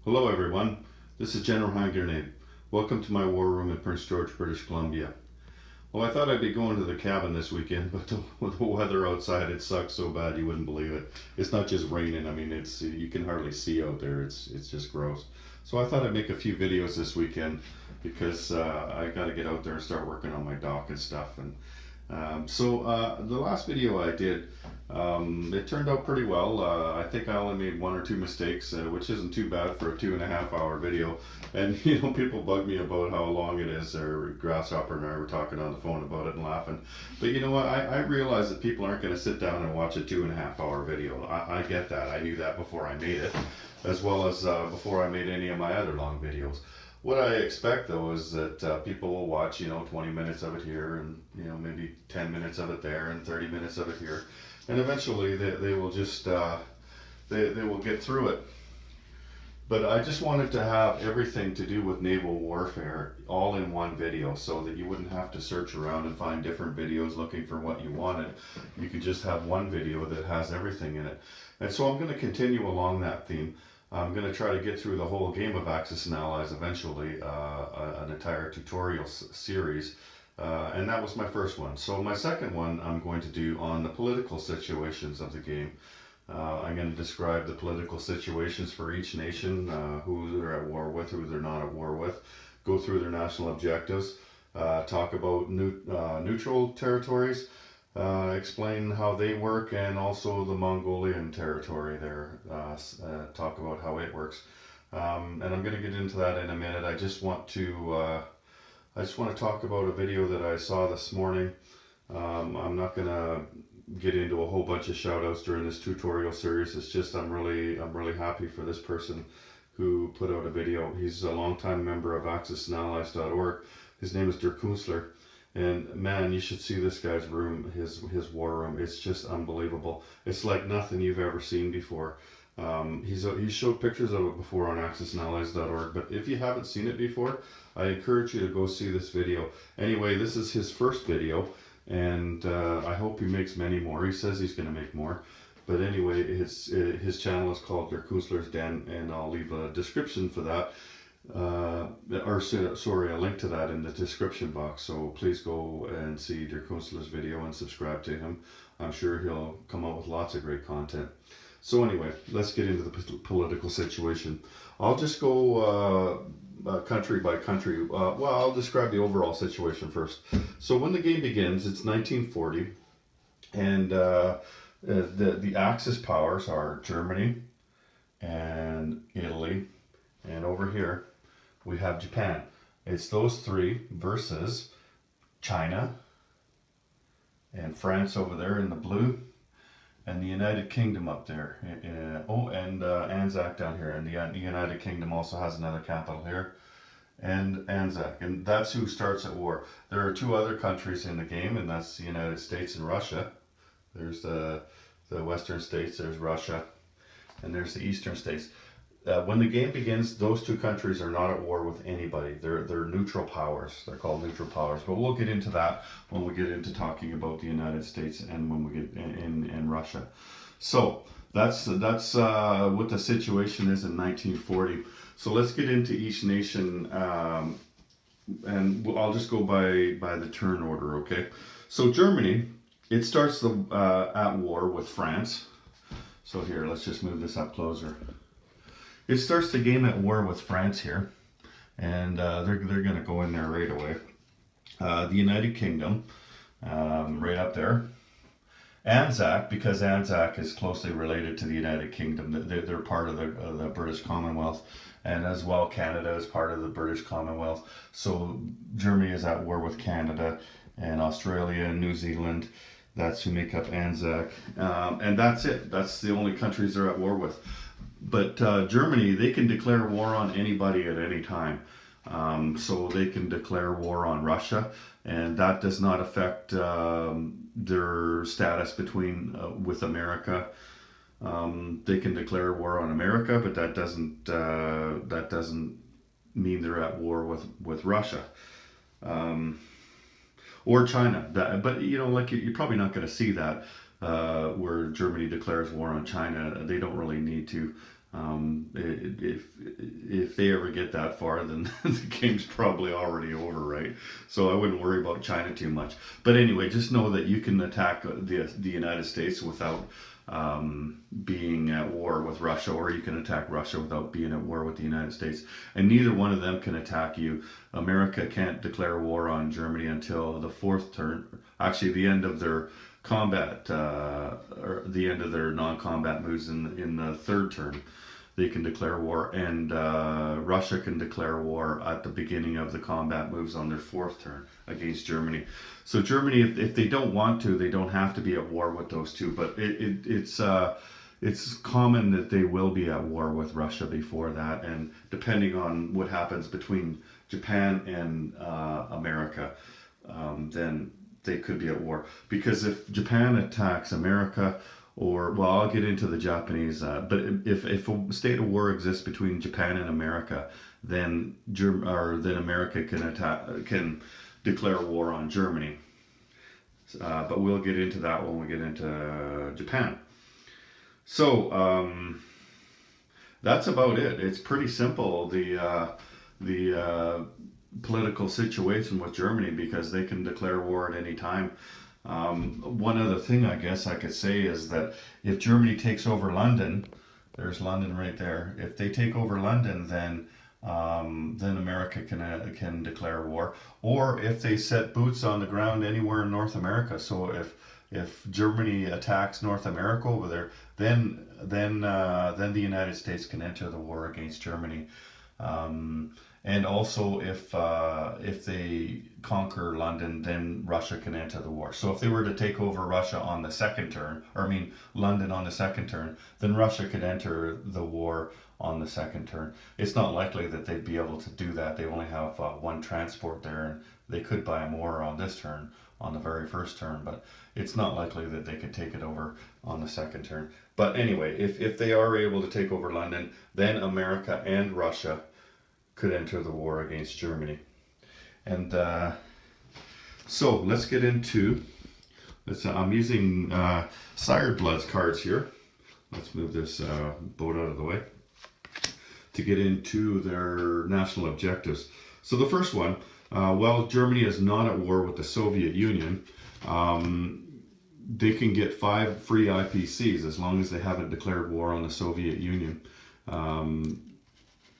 Hello everyone, this is General Hand Grenade. Welcome to my war room in Prince George, British Columbia. Well, I thought I'd be going to the cabin this weekend, but with the weather outside, it sucks so bad you wouldn't believe it. It's not just raining, I mean, you can hardly see out there, it's just gross. So I thought I'd make a few videos this weekend because I got to get out there and start working on my dock and stuff. And the last video I did, it turned out pretty well. I think I only made one or two mistakes, which isn't too bad for a 2.5 hour video. And people bug me about how long it is. Or Grasshopper and I were talking on the phone about it and laughing. But you know what? I realize that people aren't going to sit down and watch a 2.5 hour video. I get that. I knew that before I made it, as well as before I made any of my other long videos. What I expect though is that people will watch, 20 minutes of it here, and maybe 10 minutes of it there, and 30 minutes of it here, and eventually they will just they will get through it. But I just wanted to have everything to do with naval warfare all in one video, so that you wouldn't have to search around and find different videos looking for what you wanted. You could just have one video that has everything in it. And so I'm going to continue along that theme. I'm going to try to get through the whole game of Axis and Allies eventually, an entire tutorial series. And that was my first one. So my second one I'm going to do on the political situations of the game. I'm going to describe the political situations for each nation, who they're at war with, who they're not at war with, go through their national objectives, talk about neutral territories, explain how they work, and also the Mongolian territory there, talk about how it works. And I'm going to get into that in a minute. I just want to talk about a video that I saw this morning. I'm not going to get into a whole bunch of shout outs during this tutorial series. It's just I'm really happy for this person who put out a video. He's a longtime member of Axis&Allies.org. His name is Kuenstler. And man, you should see this guy's room, his war room. It's just unbelievable. It's like nothing you've ever seen before. He's showed pictures of it before on Axis&Allies.org, but if you haven't seen it before, I encourage you to go see this video. Anyway, this is his first video, and I hope he makes many more. He says he's going to make more. But anyway, his channel is called Kuenstler's Den, and I'll leave a description for that. A link to that in the description box. So please go and see Kuenstler's video and subscribe to him. I'm sure he'll come out with lots of great content. So anyway, let's get into the political situation. I'll just go country by country. Well, I'll describe the overall situation first. So when the game begins, it's 1940, and the Axis powers are Germany and Italy, and over here we have Japan. It's those three versus China and France over there in the blue, and the United Kingdom up there. And Anzac down here. And the United Kingdom also has another capital here, and Anzac. And that's who starts at war. There are two other countries in the game, and that's the United States and Russia. There's the Western states, there's Russia, and there's the Eastern states. When the game begins, those two countries are not at war with anybody. They're neutral powers. They're called neutral powers. But we'll get into that when we get into talking about the United States and when we get in Russia. So that's what the situation is in 1940. So let's get into each nation, and I'll just go by the turn order, okay? So Germany, it starts at war with France. So here, let's just move this up closer. It starts the game at war with France here, and they're going to go in there right away. The United Kingdom, right up there. Anzac, because Anzac is closely related to the United Kingdom. They're part of the British Commonwealth, and as well Canada is part of the British Commonwealth. So Germany is at war with Canada, and Australia and New Zealand. That's who make up Anzac, and that's it. That's the only countries they're at war with. But Germany, they can declare war on anybody at any time. So they can declare war on Russia, and that does not affect their status with America. They can declare war on America, but that doesn't mean they're at war with Russia. Or China. But you're probably not going to see that where Germany declares war on China. They don't really need to. If they ever get that far, then the game's probably already over, right? So I wouldn't worry about China too much. But anyway, just know that you can attack the United States without being at war with Russia, or you can attack Russia without being at war with the United States. And neither one of them can attack you. America can't declare war on Germany until the fourth turn, actually the end of their combat, or the end of their non-combat moves in the third turn. They can declare war, and Russia can declare war at the beginning of the combat moves on their fourth turn against Germany. So Germany, if they don't want to, they don't have to be at war with those two. But it's common that they will be at war with Russia before that, and depending on what happens between Japan and America, then they could be at war. Because if Japan attacks America, or, well, I'll get into the Japanese, but if a state of war exists between Japan and America, then America can declare war on Germany. But we'll get into that when we get into Japan. So that's about it. It's pretty simple, the political situation with Germany, because they can declare war at any time. One other thing I guess I could say is that if Germany takes over London, there's London right there. If they take over London, then America can declare war. Or if they set boots on the ground anywhere in North America. So if Germany attacks North America over there, then the United States can enter the war against Germany. And also, if they conquer London, then Russia can enter the war. So if they were to take over Russia on the second turn, London on the second turn, then Russia could enter the war on the second turn. It's not likely that they'd be able to do that. They only have one transport there, and they could buy more on this turn, on the very first turn, but it's not likely that they could take it over on the second turn. But anyway, if they are able to take over London, then America and Russia could enter the war against Germany. And so let's get into, I'm using Siredblood's cards here. Let's move this boat out of the way to get into their national objectives. So the first one, while Germany is not at war with the Soviet Union, they can get 5 free IPCs as long as they haven't declared war on the Soviet Union.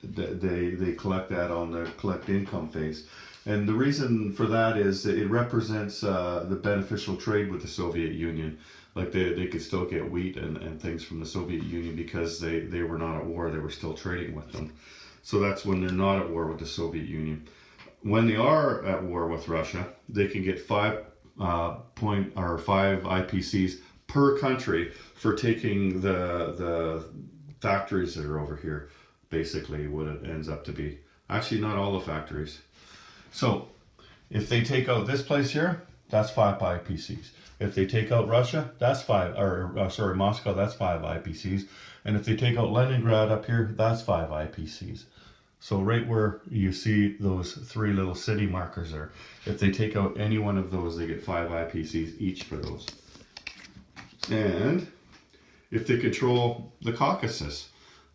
They collect that on the collect income phase. And the reason for that is it represents the beneficial trade with the Soviet Union. Like they could still get wheat and things from the Soviet Union because they were not at war, they were still trading with them. So that's when they're not at war with the Soviet Union. When they are at war with Russia, they can get 5 IPCs per country for taking the factories that are over here. Basically what it ends up to be. Actually, not all the factories. So if they take out this place here, that's 5 IPCs. If they take out Russia, that's Moscow, that's 5 IPCs. And if they take out Leningrad up here, that's 5 IPCs. So right where you see those 3 little city markers there, if they take out any one of those, they get 5 IPCs each for those. And if they control the Caucasus,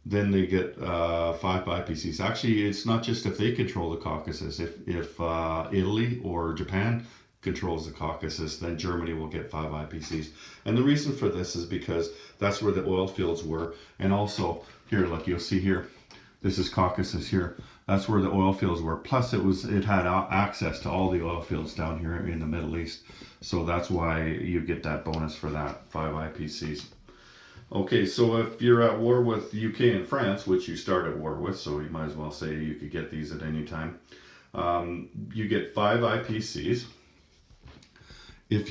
then they get 5 IPCs. Actually, it's not just if they control the Caucasus. If Italy or Japan controls the Caucasus, then Germany will get 5 IPCs. And the reason for this is because that's where the oil fields were. And also here, like you'll see here, this is Caucasus here. That's where the oil fields were. Plus it had access to all the oil fields down here in the Middle East. So that's why you get that bonus for that 5 IPCs. Okay, so if you're at war with the UK and France, which you start at war with, so you might as well say you could get these at any time, you get 5 IPCs if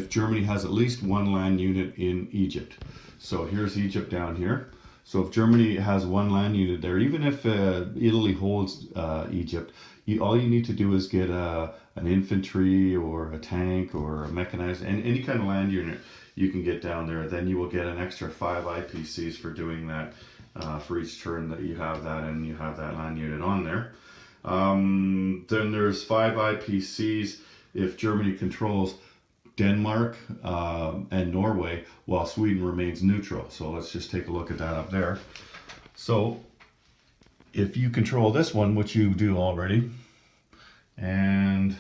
Germany has at least 1 land unit in Egypt. So here's Egypt down here. So if Germany has 1 land unit there, even if Italy holds Egypt, all you need to do is get an infantry or a tank or a mechanized, and any kind of land unit you can get down there. Then you will get an extra 5 IPCs for doing that for each turn that you have that and you have that land unit on there. Then there's 5 IPCs if Germany controls Denmark and Norway, while Sweden remains neutral. So let's just take a look at that up there. So if you control this one, which you do already, and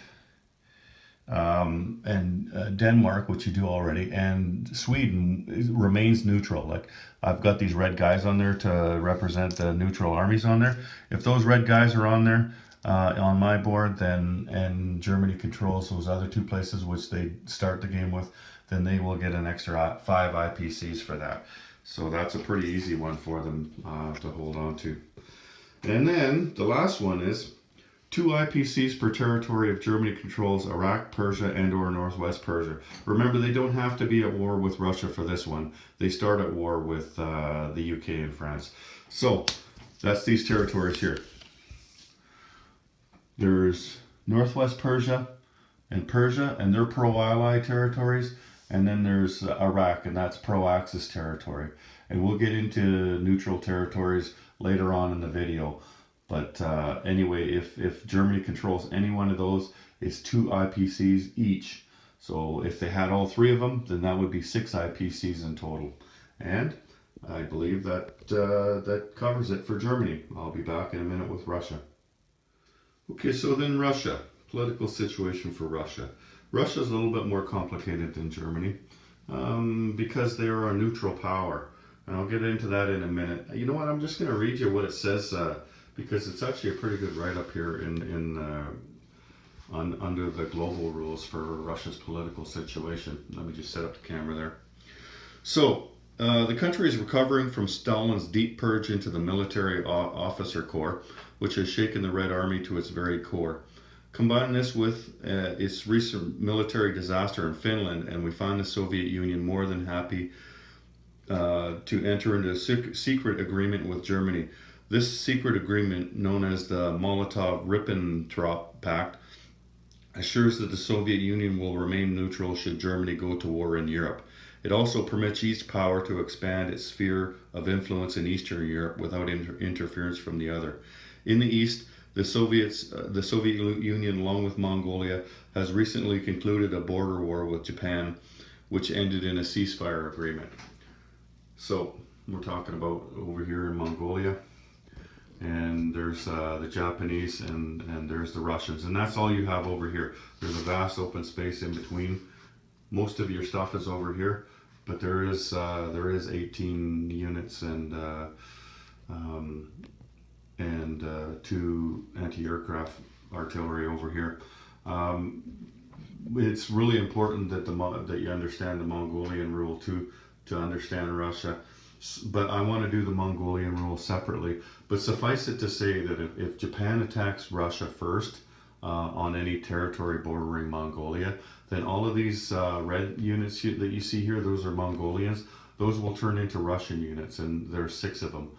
Denmark, which you do already, and Sweden remains neutral. Like, I've got these red guys on there to represent the neutral armies on there. If those red guys are on there on my board, then and Germany controls those other two places which they start the game with, then they will get an extra 5 IPCs for that. So that's a pretty easy one for them to hold on to. And then the last one is 2 IPCs per territory if Germany controls Iraq, Persia, and or Northwest Persia. Remember, they don't have to be at war with Russia for this one. They start at war with the UK and France. So that's these territories here. There's Northwest Persia, and they're pro-ally territories. And then there's Iraq, and that's pro-Axis territory. And we'll get into neutral territories later on in the video. But anyway, if Germany controls any one of those, it's 2 IPCs each. So if they had all 3 of them, then that would be 6 IPCs in total. And I believe that that covers it for Germany. I'll be back in a minute with Russia. Okay, so then Russia. Political situation for Russia. Russia's a little bit more complicated than Germany because they are a neutral power. And I'll get into that in a minute. You know what, I'm just going to read you what it says because it's actually a pretty good write-up here under the global rules for Russia's political situation. Let me just set up the camera there. So, the country is recovering from Stalin's deep purge into the military officer corps, which has shaken the Red Army to its very core. Combine this with its recent military disaster in Finland, and we find the Soviet Union more than happy to enter into a secret agreement with Germany. This secret agreement, known as the Molotov-Ribbentrop Pact, assures that the Soviet Union will remain neutral should Germany go to war in Europe. It also permits each power to expand its sphere of influence in Eastern Europe without interference from the other. In the East, the Soviet Union, along with Mongolia, has recently concluded a border war with Japan, which ended in a ceasefire agreement. So we're talking about over here in Mongolia, and there's the Japanese and there's the Russians, and that's all you have over here. There's a vast open space in between. Most of your stuff is over here, but there is 18 units and 2 anti-aircraft artillery over here. It's really important that you understand the Mongolian rule too, to understand Russia. But I want to do the Mongolian rule separately. But suffice it to say that if Japan attacks Russia first on any territory bordering Mongolia, then all of these red units that you see here, those are Mongolians. Those will turn into Russian units, and there's 6 of them.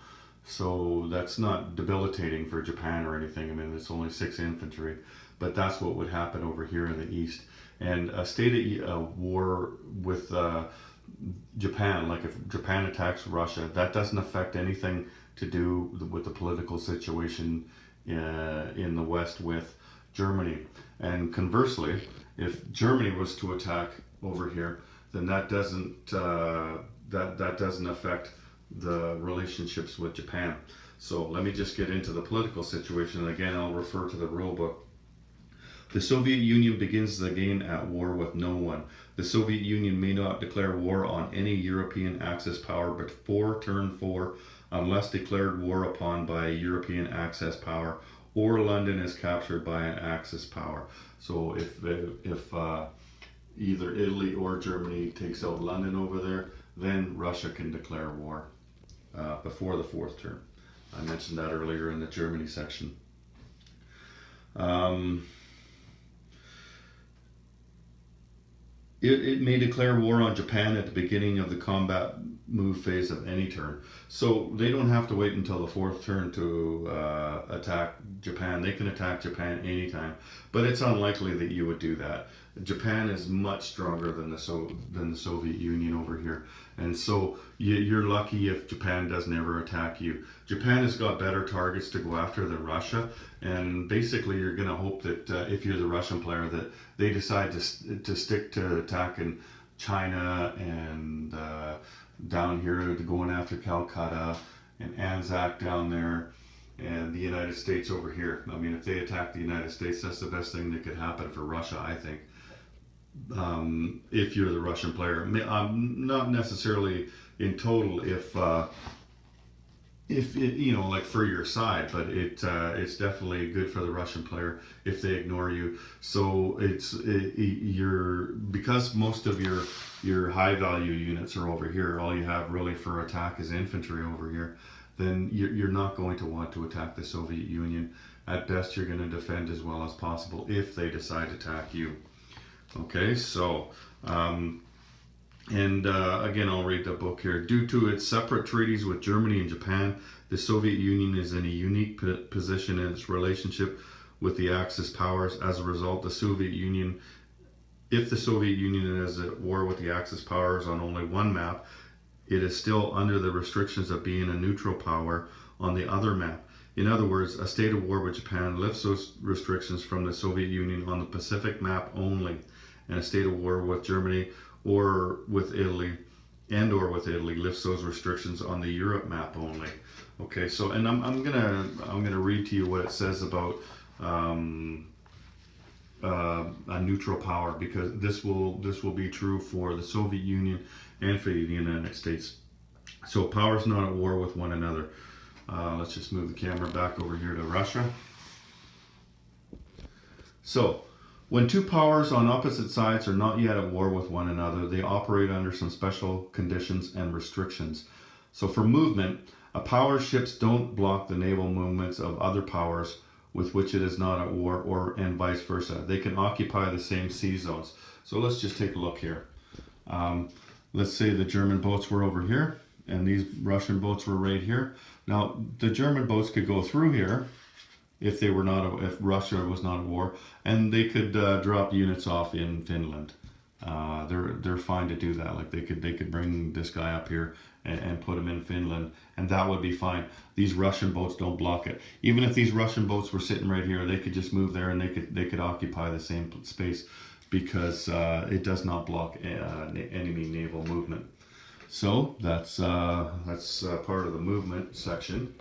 So that's not debilitating for Japan or anything. I mean, it's only 6 infantry, but that's what would happen over here in the East. And a state of war with Japan, like if Japan attacks Russia, that doesn't affect anything to do with the political situation in the West with Germany. And conversely, if Germany was to attack over here, then that doesn't affect the relationships with Japan. So let me just get into the political situation. And again, I'll refer to the rule book. The Soviet Union begins the game at war with no one. The Soviet Union may not declare war on any European Axis power before turn 4 unless declared war upon by a European Axis power or London is captured by an Axis power. So if either Italy or Germany takes out London over there, then Russia can declare war before the 4th turn. I mentioned that earlier in the Germany section. It may declare war on Japan at the beginning of the combat move phase of any turn. So they don't have to wait until the 4th turn to attack Japan. They can attack Japan anytime, but it's unlikely that you would do that. Japan is much stronger than the Soviet Union over here, and so you're lucky if Japan doesn't ever attack you. Japan has got better targets to go after than Russia, and basically you're going to hope that if you're the Russian player that they decide to stick to attacking China and down here to going after Calcutta and Anzac down there and the United States over here. I mean, if they attack the United States, that's the best thing that could happen for Russia, I think. If you're the Russian player, not necessarily in total. If it, like for your side, but it's definitely good for the Russian player if they ignore you. So because most of your high value units are over here. All you have really for attack is infantry over here. Then you're not going to want to attack the Soviet Union. At best, you're going to defend as well as possible if they decide to attack you. Okay, so, again, I'll read the book here. Due to its separate treaties with Germany and Japan, the Soviet Union is in a unique position in its relationship with the Axis powers. As a result, if the Soviet Union is at war with the Axis powers on only one map, it is still under the restrictions of being a neutral power on the other map. In other words, a state of war with Japan lifts those restrictions from the Soviet Union on the Pacific map only, and a state of war with Germany or with Italy lifts those restrictions on the Europe map only. Okay, so and I'm gonna read to you what it says about a neutral power, because this will be true for the Soviet Union and for the United States. So powers not at war with one another. Let's just move the camera back over here to Russia. So, when two powers on opposite sides are not yet at war with one another, they operate under some special conditions and restrictions. So for movement, a power's ships don't block the naval movements of other powers with which it is not at war, and vice versa. They can occupy the same sea zones. So let's just take a look here. Let's say the German boats were over here, and these Russian boats were right here. Now, the German boats could go through here if Russia was not at war, and they could drop units off in Finland. They're fine to do that. Like they could bring this guy up here and put him in Finland, and that would be fine. These Russian boats don't block it. Even if these Russian boats were sitting right here, they could just move there and they could occupy the same space, because it does not block enemy naval movement. So that's part of the movement section.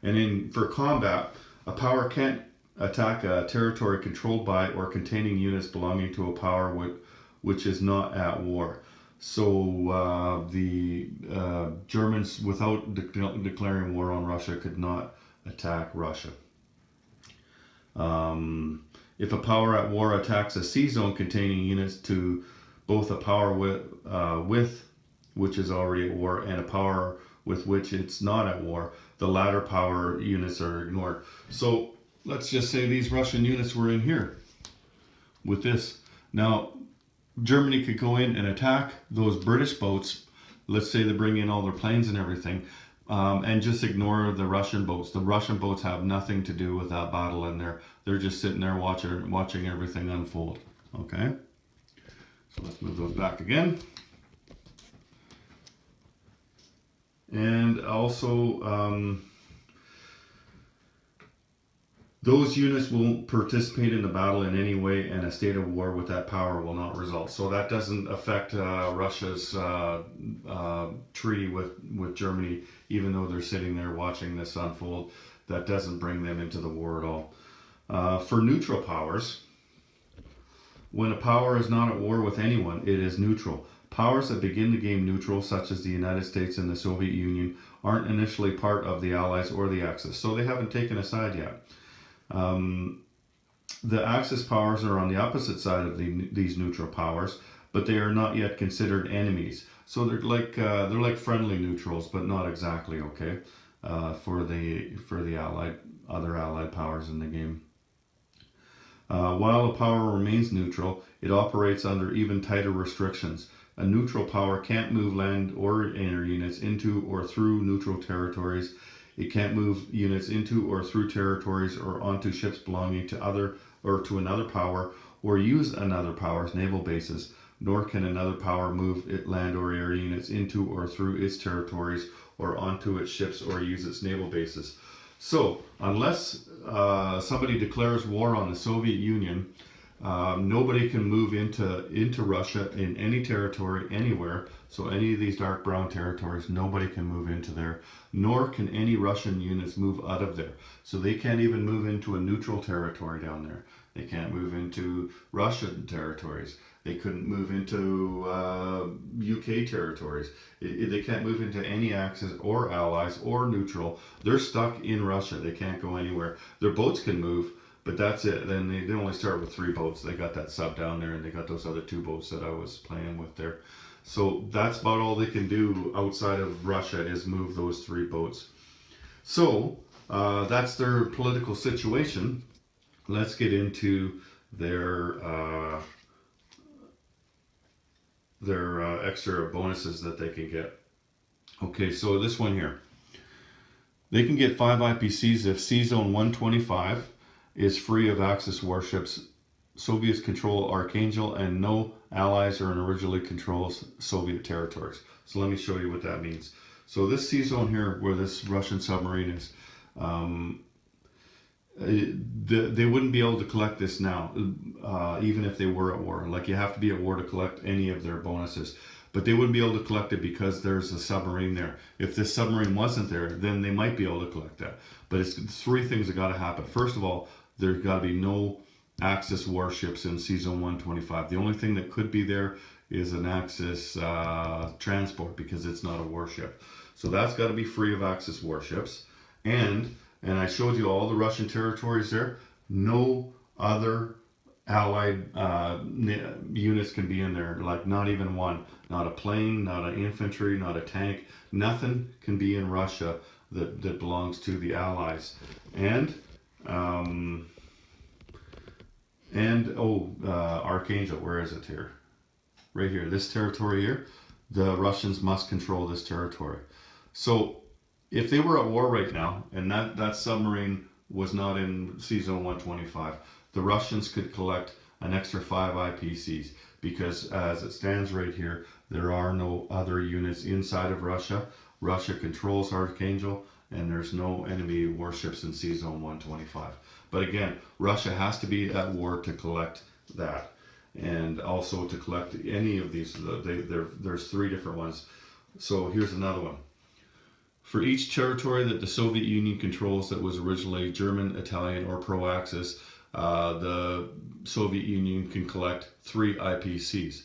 And for combat, a power can't attack a territory controlled by or containing units belonging to a power which is not at war. So the Germans, without declaring war on Russia, could not attack Russia. If a power at war attacks a sea zone containing units to both a power with which is already at war and a power with which it's not at war, the latter power units are ignored. So let's just say these Russian units were in here with this. Now, Germany could go in and attack those British boats. Let's say they bring in all their planes and everything, and just ignore the Russian boats. The Russian boats have nothing to do with that battle in there. They're just sitting there watching everything unfold. Okay? So let's move those back again. And also, those units won't participate in the battle in any way, and a state of war with that power will not result. So that doesn't affect Russia's treaty with Germany, even though they're sitting there watching this unfold. That doesn't bring them into the war at all. For neutral powers, when a power is not at war with anyone, it is neutral. Powers that begin the game neutral, such as the United States and the Soviet Union, aren't initially part of the Allies or the Axis, so they haven't taken a side yet. The Axis powers are on the opposite side of these neutral powers, but they are not yet considered enemies. So they're like friendly neutrals, but not exactly, okay, for the other allied powers in the game. While a power remains neutral, it operates under even tighter restrictions. A neutral power can't move land or air units into or through neutral territories. It can't move units into or through territories or onto ships belonging to other or to another power or use another power's naval bases, nor can another power move its land or air units into or through its territories or onto its ships or use its naval bases. So, unless somebody declares war on the Soviet Union, nobody can move into Russia in any territory, anywhere. So any of these dark brown territories, nobody can move into there, nor can any Russian units move out of there. So they can't even move into a neutral territory down there. They can't move into Russian territories. They couldn't move into UK territories. They can't move into any Axis or Allies or neutral. They're stuck in Russia. They can't go anywhere. Their boats can move, but that's it. Then they only start with 3 boats. They got that sub down there, and they got those other 2 boats that I was playing with there. So that's about all they can do outside of Russia is move those 3 boats. So that's their political situation. Let's get into their extra bonuses that they can get. Okay, so this one here. They can get 5 IPCs if C-Zone 125 is free of Axis warships, Soviets control Archangel, and no allies or originally controls Soviet territories. So let me show you what that means. So this C-Zone here, where this Russian submarine is, they wouldn't be able to collect this now, even if they were at war. Like, you have to be at war to collect any of their bonuses. But they wouldn't be able to collect it because there's a submarine there. If this submarine wasn't there, then they might be able to collect that. But it's 3 things that got to happen. First of all, there's got to be no Axis warships in C-Zone 125. The only thing that could be there is an Axis transport, because it's not a warship. So that's got to be free of Axis warships. And I showed you all the Russian territories there. No other Allied units can be in there, like not even one. Not a plane, not an infantry, not a tank. Nothing can be in Russia that belongs to the Allies. Archangel, where is it here? Right here, this territory here, the Russians must control this territory. So if they were at war right now, and that submarine was not in C-Zone 125, the Russians could collect an extra 5 IPCs, because as it stands right here, there are no other units inside of Russia. Russia controls Archangel, and there's no enemy warships in C-Zone 125. But again, Russia has to be at war to collect that, and also to collect any of these. There's 3 different ones. So here's another one. For each territory that the Soviet Union controls that was originally German, Italian, or pro-Axis, the Soviet Union can collect 3 IPCs.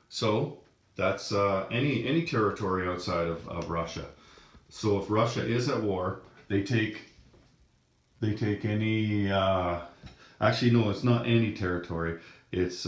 So that's any territory outside of Russia. So if Russia is at war, they take any. Actually, no, it's not any territory. It's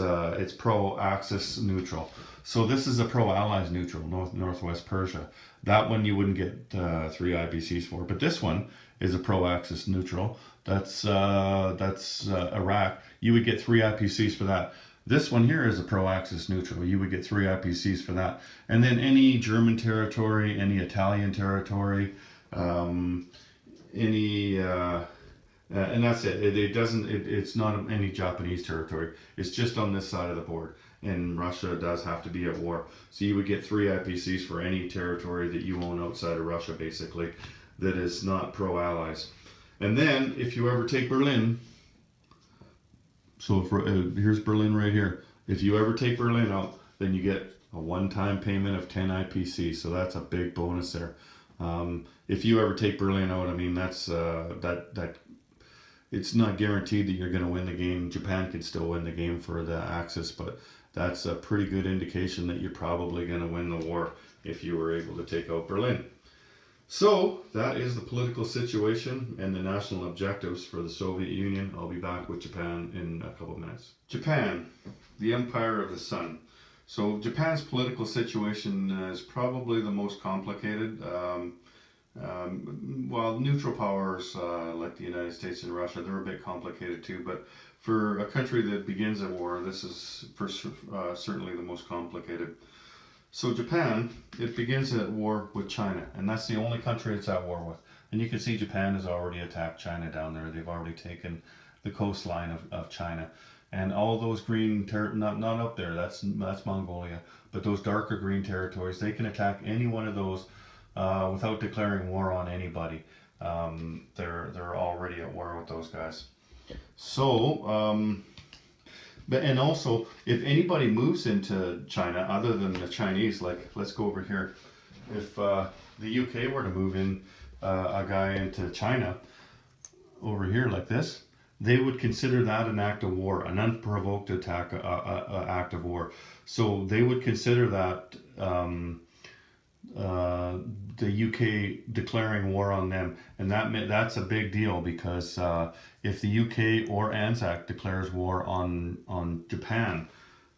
pro-Axis neutral. So this is a pro-Allies neutral, Northwest Persia. That one you wouldn't get 3 IPCs for, but this one is a pro-Axis neutral. That's Iraq. You would get 3 IPCs for that. This one here is a pro-Axis neutral. You would get 3 IPCs for that. And then any German territory, any Italian territory, and that's it. It's not any Japanese territory. It's just on this side of the board. And Russia does have to be at war. So you would get 3 IPCs for any territory that you own outside of Russia, basically, that is not pro-Allies. And then, if you ever take Berlin, so here's Berlin right here. If you ever take Berlin out, then you get a one-time payment of 10 IPCs. So that's a big bonus there. If you ever take Berlin out, I mean, that's that. It's not guaranteed that you're going to win the game. Japan could still win the game for the Axis, but that's a pretty good indication that you're probably going to win the war if you were able to take out Berlin. So that is the political situation and the national objectives for the Soviet Union. I'll be back with Japan in a couple of minutes. Japan, the Empire of the Sun. So Japan's political situation is probably the most complicated. While neutral powers like the United States and Russia, they're a bit complicated too, but for a country that begins at war, this is certainly the most complicated. So Japan, it begins at war with China, and that's the only country it's at war with. And you can see Japan has already attacked China down there. They've already taken the coastline of China. And all those green, not up there, that's Mongolia, but those darker green territories, they can attack any one of those without declaring war on anybody. They're already at war with those guys. So, and also, if anybody moves into China other than the Chinese, like let's go over here, if the UK were to move in a guy into China over here like this, they would consider that an act of war, an unprovoked attack, act of war. So they would consider that the UK declaring war on them, and that's a big deal, because if the UK or Anzac declares war on Japan,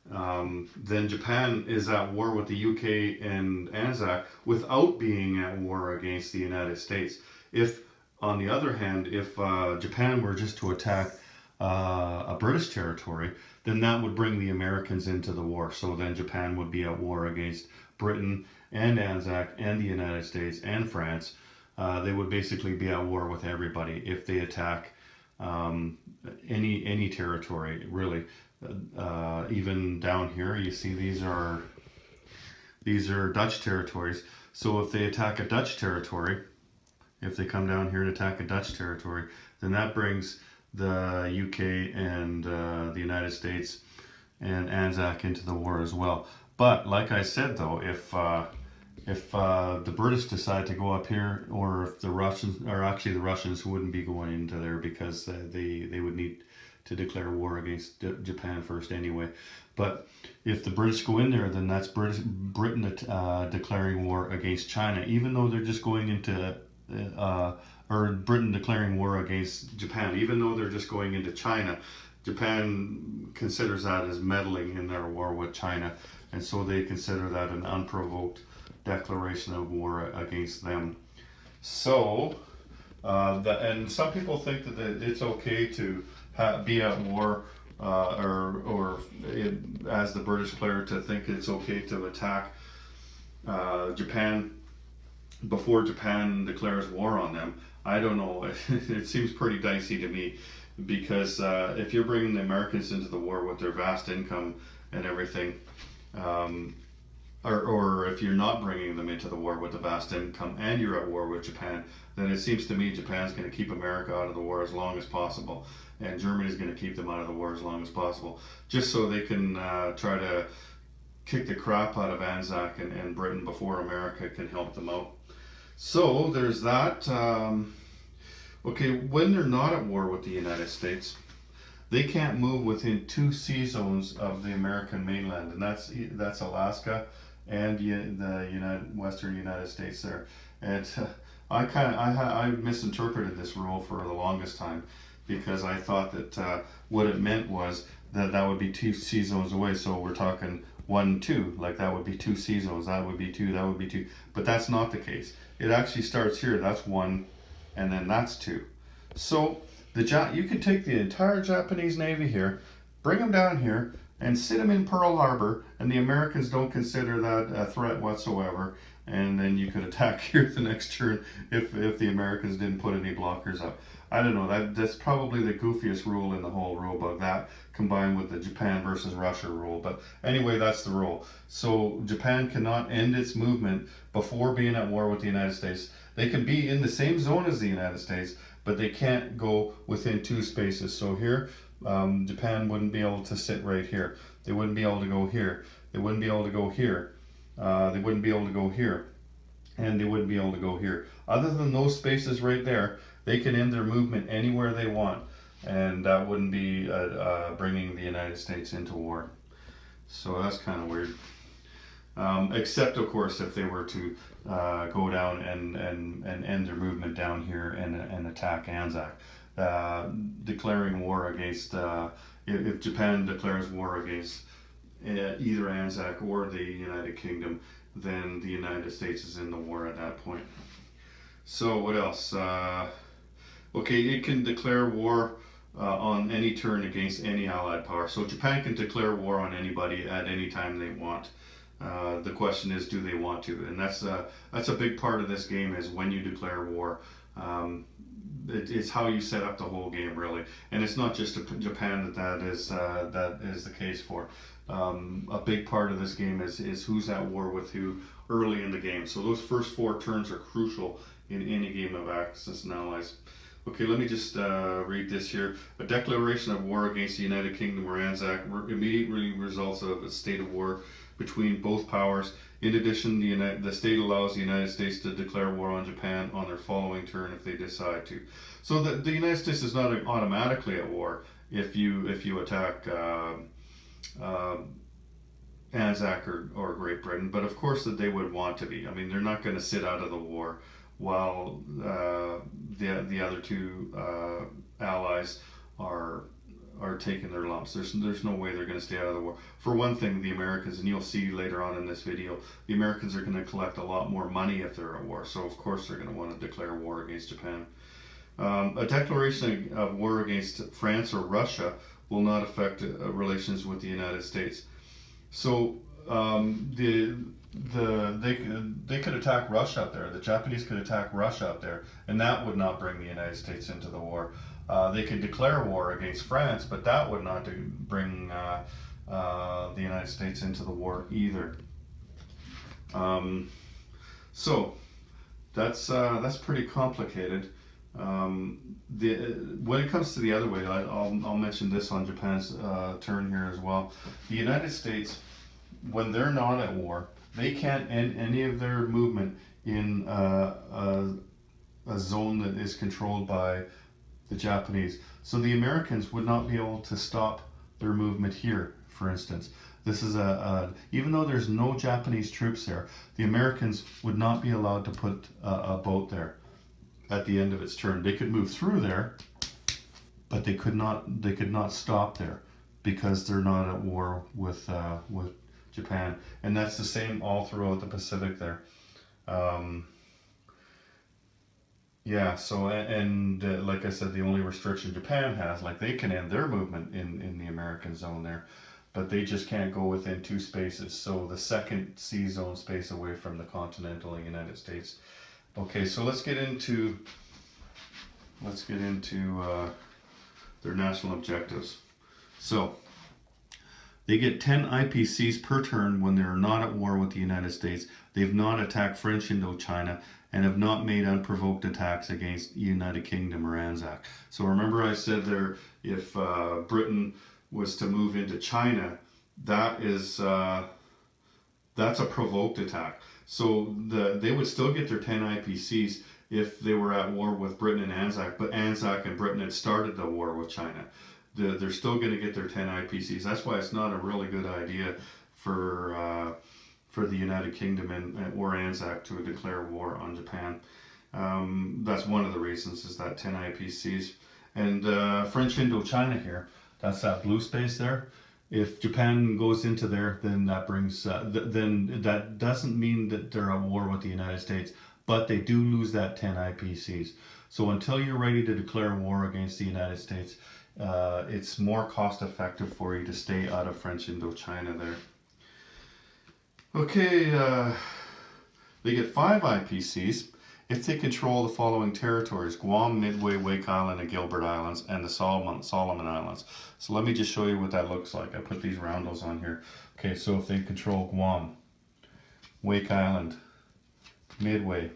then Japan is at war with the UK and Anzac without being at war against the United States. If, on the other hand, if Japan were just to attack a British territory, then that would bring the Americans into the war. So then Japan would be at war against Britain and Anzac and the United States and France. They would basically be at war with everybody if they attack any territory, really. Even down here, you see these are Dutch territories. So if they attack a Dutch territory, if they come down here and attack a Dutch territory, then that brings the UK and the United States and Anzac into the war as well. But like I said, though, if the British decide to go up here, or if the Russians, or actually the Russians wouldn't be going into there, because they would need to declare war against Japan first anyway. But if the British go in there, then that's Britain declaring war against China, even though they're just going into or Britain declaring war against Japan, even though they're just going into China. Japan considers that as meddling in their war with China, and so they consider that an unprovoked declaration of war against them. So, and some people think that it's okay to be at war, as the British player, to think it's okay to attack Japan before Japan declares war on them. I don't know. It seems pretty dicey to me, because if you're bringing the Americans into the war with their vast income and everything, or if you're not bringing them into the war with the vast income and you're at war with Japan, then it seems to me Japan's going to keep America out of the war as long as possible, and Germany's going to keep them out of the war as long as possible, just so they can try to kick the crap out of Anzac and Britain before America can help them out. So there's that. Okay, when they're not at war with the United States, they can't move within 2 sea zones of the American mainland, and that's Alaska and the Western United States there. And I misinterpreted this rule for the longest time, because I thought that what it meant was that would be 2 sea zones away. So we're talking 1, 2, like that would be 2 sea zones. That would be 2. That would be 2. But that's not the case. It actually starts here. That's 1, and then that's 2. So you could take the entire Japanese Navy here, bring them down here, and sit them in Pearl Harbor, and the Americans don't consider that a threat whatsoever. And then you could attack here the next turn if the Americans didn't put any blockers up. I don't know, that's probably the goofiest rule in the whole rule book, that combined with the Japan versus Russia rule. But anyway, that's the rule. So Japan cannot end its movement before being at war with the United States. They can be in the same zone as the United States, but they can't go within 2 spaces. So here, Japan wouldn't be able to sit right here. They wouldn't be able to go here. They wouldn't be able to go here. They wouldn't be able to go here. And they wouldn't be able to go here. Other than those spaces right there, they can end their movement anywhere they want. And that wouldn't be bringing the United States into war. So that's kind of weird. Except, of course, if they were to go down and end their movement down here and attack Anzac. Declaring war against, if Japan declares war against either Anzac or the United Kingdom, then the United States is in the war at that point. So what else? Okay, it can declare war on any turn against any allied power. So Japan can declare war on anybody at any time they want. The question is, do they want to? And that's a big part of this game, is when you declare war. It's how you set up the whole game, really, and it's not just Japan that is the case for. A big part of this game is who's at war with who early in the game. So those first 4 turns are crucial in any game of Axis and Allies. Okay, let me just read this here. A declaration of war against the United Kingdom or Anzac immediately results of a state of war between both powers. In addition, the state allows the United States to declare war on Japan on their following turn if they decide to. So the United States is not automatically at war if you attack Anzac or Great Britain, but of course that they would want to be. I mean, they're not going to sit out of the war while the other 2 allies are taking their lumps. There's no way they're going to stay out of the war. For one thing, the Americans, and you'll see later on in this video, the Americans are going to collect a lot more money if they're at war. So of course they're going to want to declare war against Japan. A declaration of war against France or Russia will not affect relations with the United States. So they could attack Russia up there. The Japanese could attack Russia up there, and that would not bring the United States into the war. They could declare war against France, but that would not bring the United States into the war either. So that's pretty complicated. When it comes to the other way, I'll mention this on Japan's turn here as well. The United States, when they're not at war, they can't end any of their movement in a zone that is controlled by the Japanese. So the Americans would not be able to stop their movement here, for instance. This is even though there's no Japanese troops there, the Americans would not be allowed to put a boat there at the end of its turn. They could move through there, but they could not stop there because they're not at war with Japan. And that's the same all throughout the Pacific there. Yeah, so, and like I said, the only restriction Japan has, like they can end their movement in the American zone there, but they just can't go within 2 spaces. So the second sea zone space away from the continental United States. Okay, so let's get into their national objectives. So they get 10 IPCs per turn when they are not at war with the United States. They've not attacked French Indochina and have not made unprovoked attacks against United Kingdom or Anzac. So remember I said there, if Britain was to move into China, that's a provoked attack. So they would still get their 10 IPCs if they were at war with Britain and Anzac, but Anzac and Britain had started the war with China. They're still going to get their 10 IPCs. That's why it's not a really good idea for the United Kingdom or Anzac to declare war on Japan. That's one of the reasons, is that 10 IPCs. And French Indochina here, that's that blue space there. If Japan goes into there, then that brings then that doesn't mean that they're at war with the United States, but they do lose that 10 IPCs. So until you're ready to declare war against the United States, it's more cost effective for you to stay out of French Indochina there. Okay, they get 5 IPCs if they control the following territories: Guam, Midway, Wake Island, and Gilbert Islands, and the Solomon Islands. So let me just show you what that looks like. I put these roundels on here. Okay, so if they control Guam, Wake Island, Midway,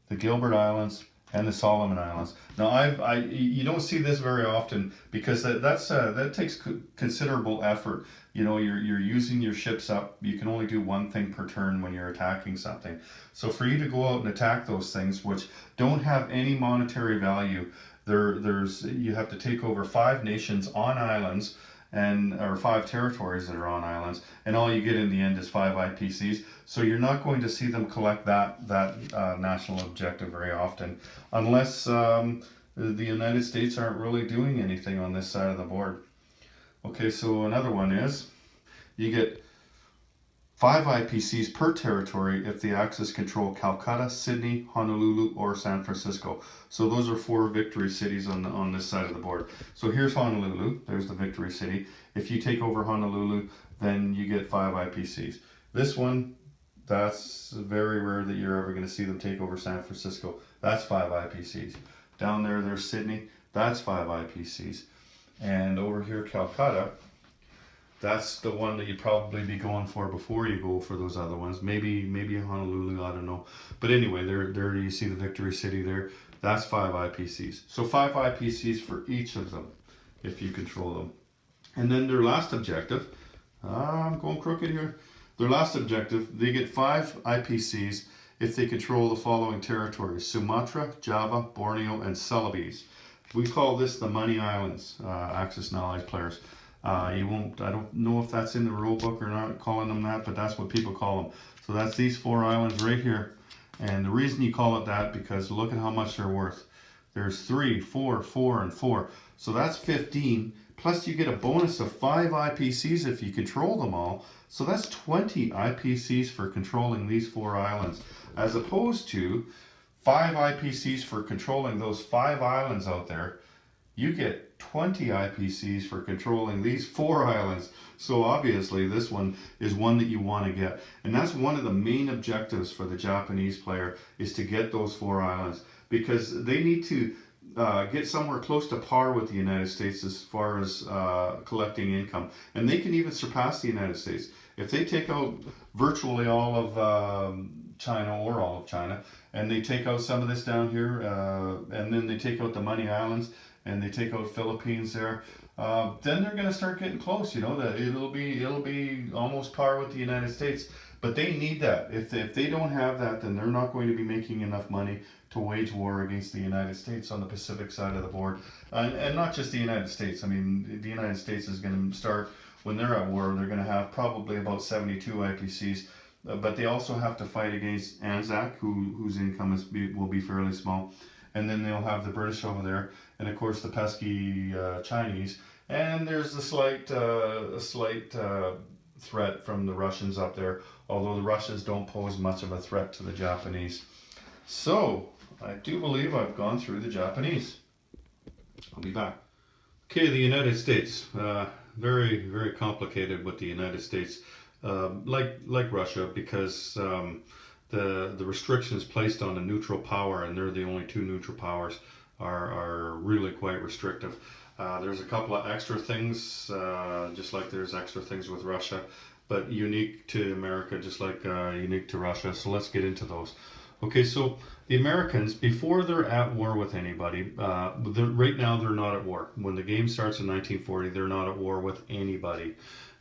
the Gilbert Islands, and the Solomon Islands. Now, you don't see this very often because that takes considerable effort. You know, you're using your ships up. You can only do one thing per turn when you're attacking something. So for you to go out and attack those things, which don't have any monetary value, you have to take over 5 nations on islands, or 5 territories that are on islands, and all you get in the end is 5 IPCs. So you're not going to see them collect that national objective very often, unless the United States aren't really doing anything on this side of the board. Okay, so another one is you get 5 IPCs per territory if the Axis control Calcutta, Sydney, Honolulu, or San Francisco. So those are 4 victory cities on this side of the board. So here's Honolulu. There's the victory city. If you take over Honolulu, then you get 5 IPCs. This one, that's very rare that you're ever going to see them take over San Francisco. That's 5 IPCs. Down there, there's Sydney. That's 5 IPCs. And over here, Calcutta, that's the one that you'd probably be going for before you go for those other ones. Maybe Honolulu, I don't know. But anyway, there you see the victory city there. That's 5 IPCs. So 5 IPCs for each of them, if you control them. And then their last objective, I'm going crooked here. Their last objective, they get 5 IPCs if they control the following territories: Sumatra, Java, Borneo, and Celebes. We call this the Money Islands, Axis&Allies players. I don't know if that's in the rule book or not, calling them that, but that's what people call them. So that's these 4 islands right here. And the reason you call it that, because look at how much they're worth. There's 3, 4, 4, and 4. So that's 15. Plus you get a bonus of 5 IPCs if you control them all. So that's 20 IPCs for controlling these 4 islands. As opposed to 5 IPCs for controlling those 5 islands out there. You get 20 IPCs for controlling these 4 islands. So obviously this one is one that you want to get. And that's one of the main objectives for the Japanese player, is to get those 4 islands. Because they need to get somewhere close to par with the United States as far as collecting income. And they can even surpass the United States. If they take out virtually all of China, or all of China, and they take out some of this down here, and then they take out the Money Islands, and they take out Philippines there, then they're going to start getting close. You know, that it'll be almost par with the United States. But they need that. If they don't have that, then they're not going to be making enough money to wage war against the United States on the Pacific side of the board. And not just the United States. I mean, the United States is going to start, when they're at war, they're going to have probably about 72 IPCs. But they also have to fight against Anzac, whose income will be fairly small. And then they'll have the British over there, and of course the pesky Chinese. And there's a slight threat from the Russians up there, although the Russians don't pose much of a threat to the Japanese. So I do believe I've gone through the Japanese. I'll be back. Okay, the United States. Very, very complicated with the United States, like Russia, because the restrictions placed on a neutral power, and they're the only 2 neutral powers, are really quite restrictive. There's a couple of extra things, just like there's extra things with Russia, but unique to America, just like unique to Russia. So let's get into those. Okay, so the Americans, before they're at war with anybody, right now they're not at war. When the game starts in 1940, they're not at war with anybody.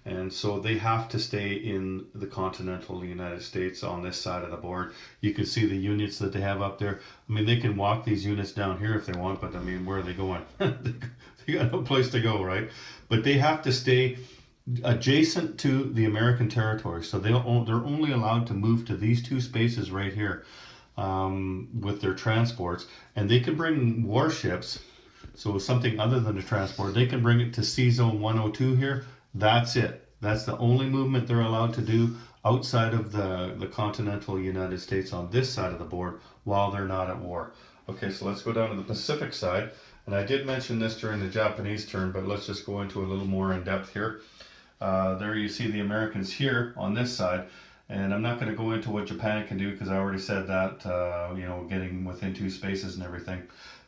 And so they have to stay in the continental United States on this side of the board. You can see the units that they have up there. I mean, they can walk these units down here if they want, but I mean, where are they going? They got no place to go, right? But they have to stay adjacent to the American territory. So they're only allowed to move to these 2 spaces right here with their transports. And they can bring warships, so something other than a transport. They can bring it to C-Zone 102 here. That's it. That's the only movement they're allowed to do outside of the continental United States on this side of the board while they're not at war. Okay, so let's go down to the Pacific side. And I did mention this during the Japanese turn, but let's just go into a little more in depth here. There you see the Americans here on this side. And I'm not going to go into what Japan can do, because I already said that, you know, getting within 2 spaces and everything.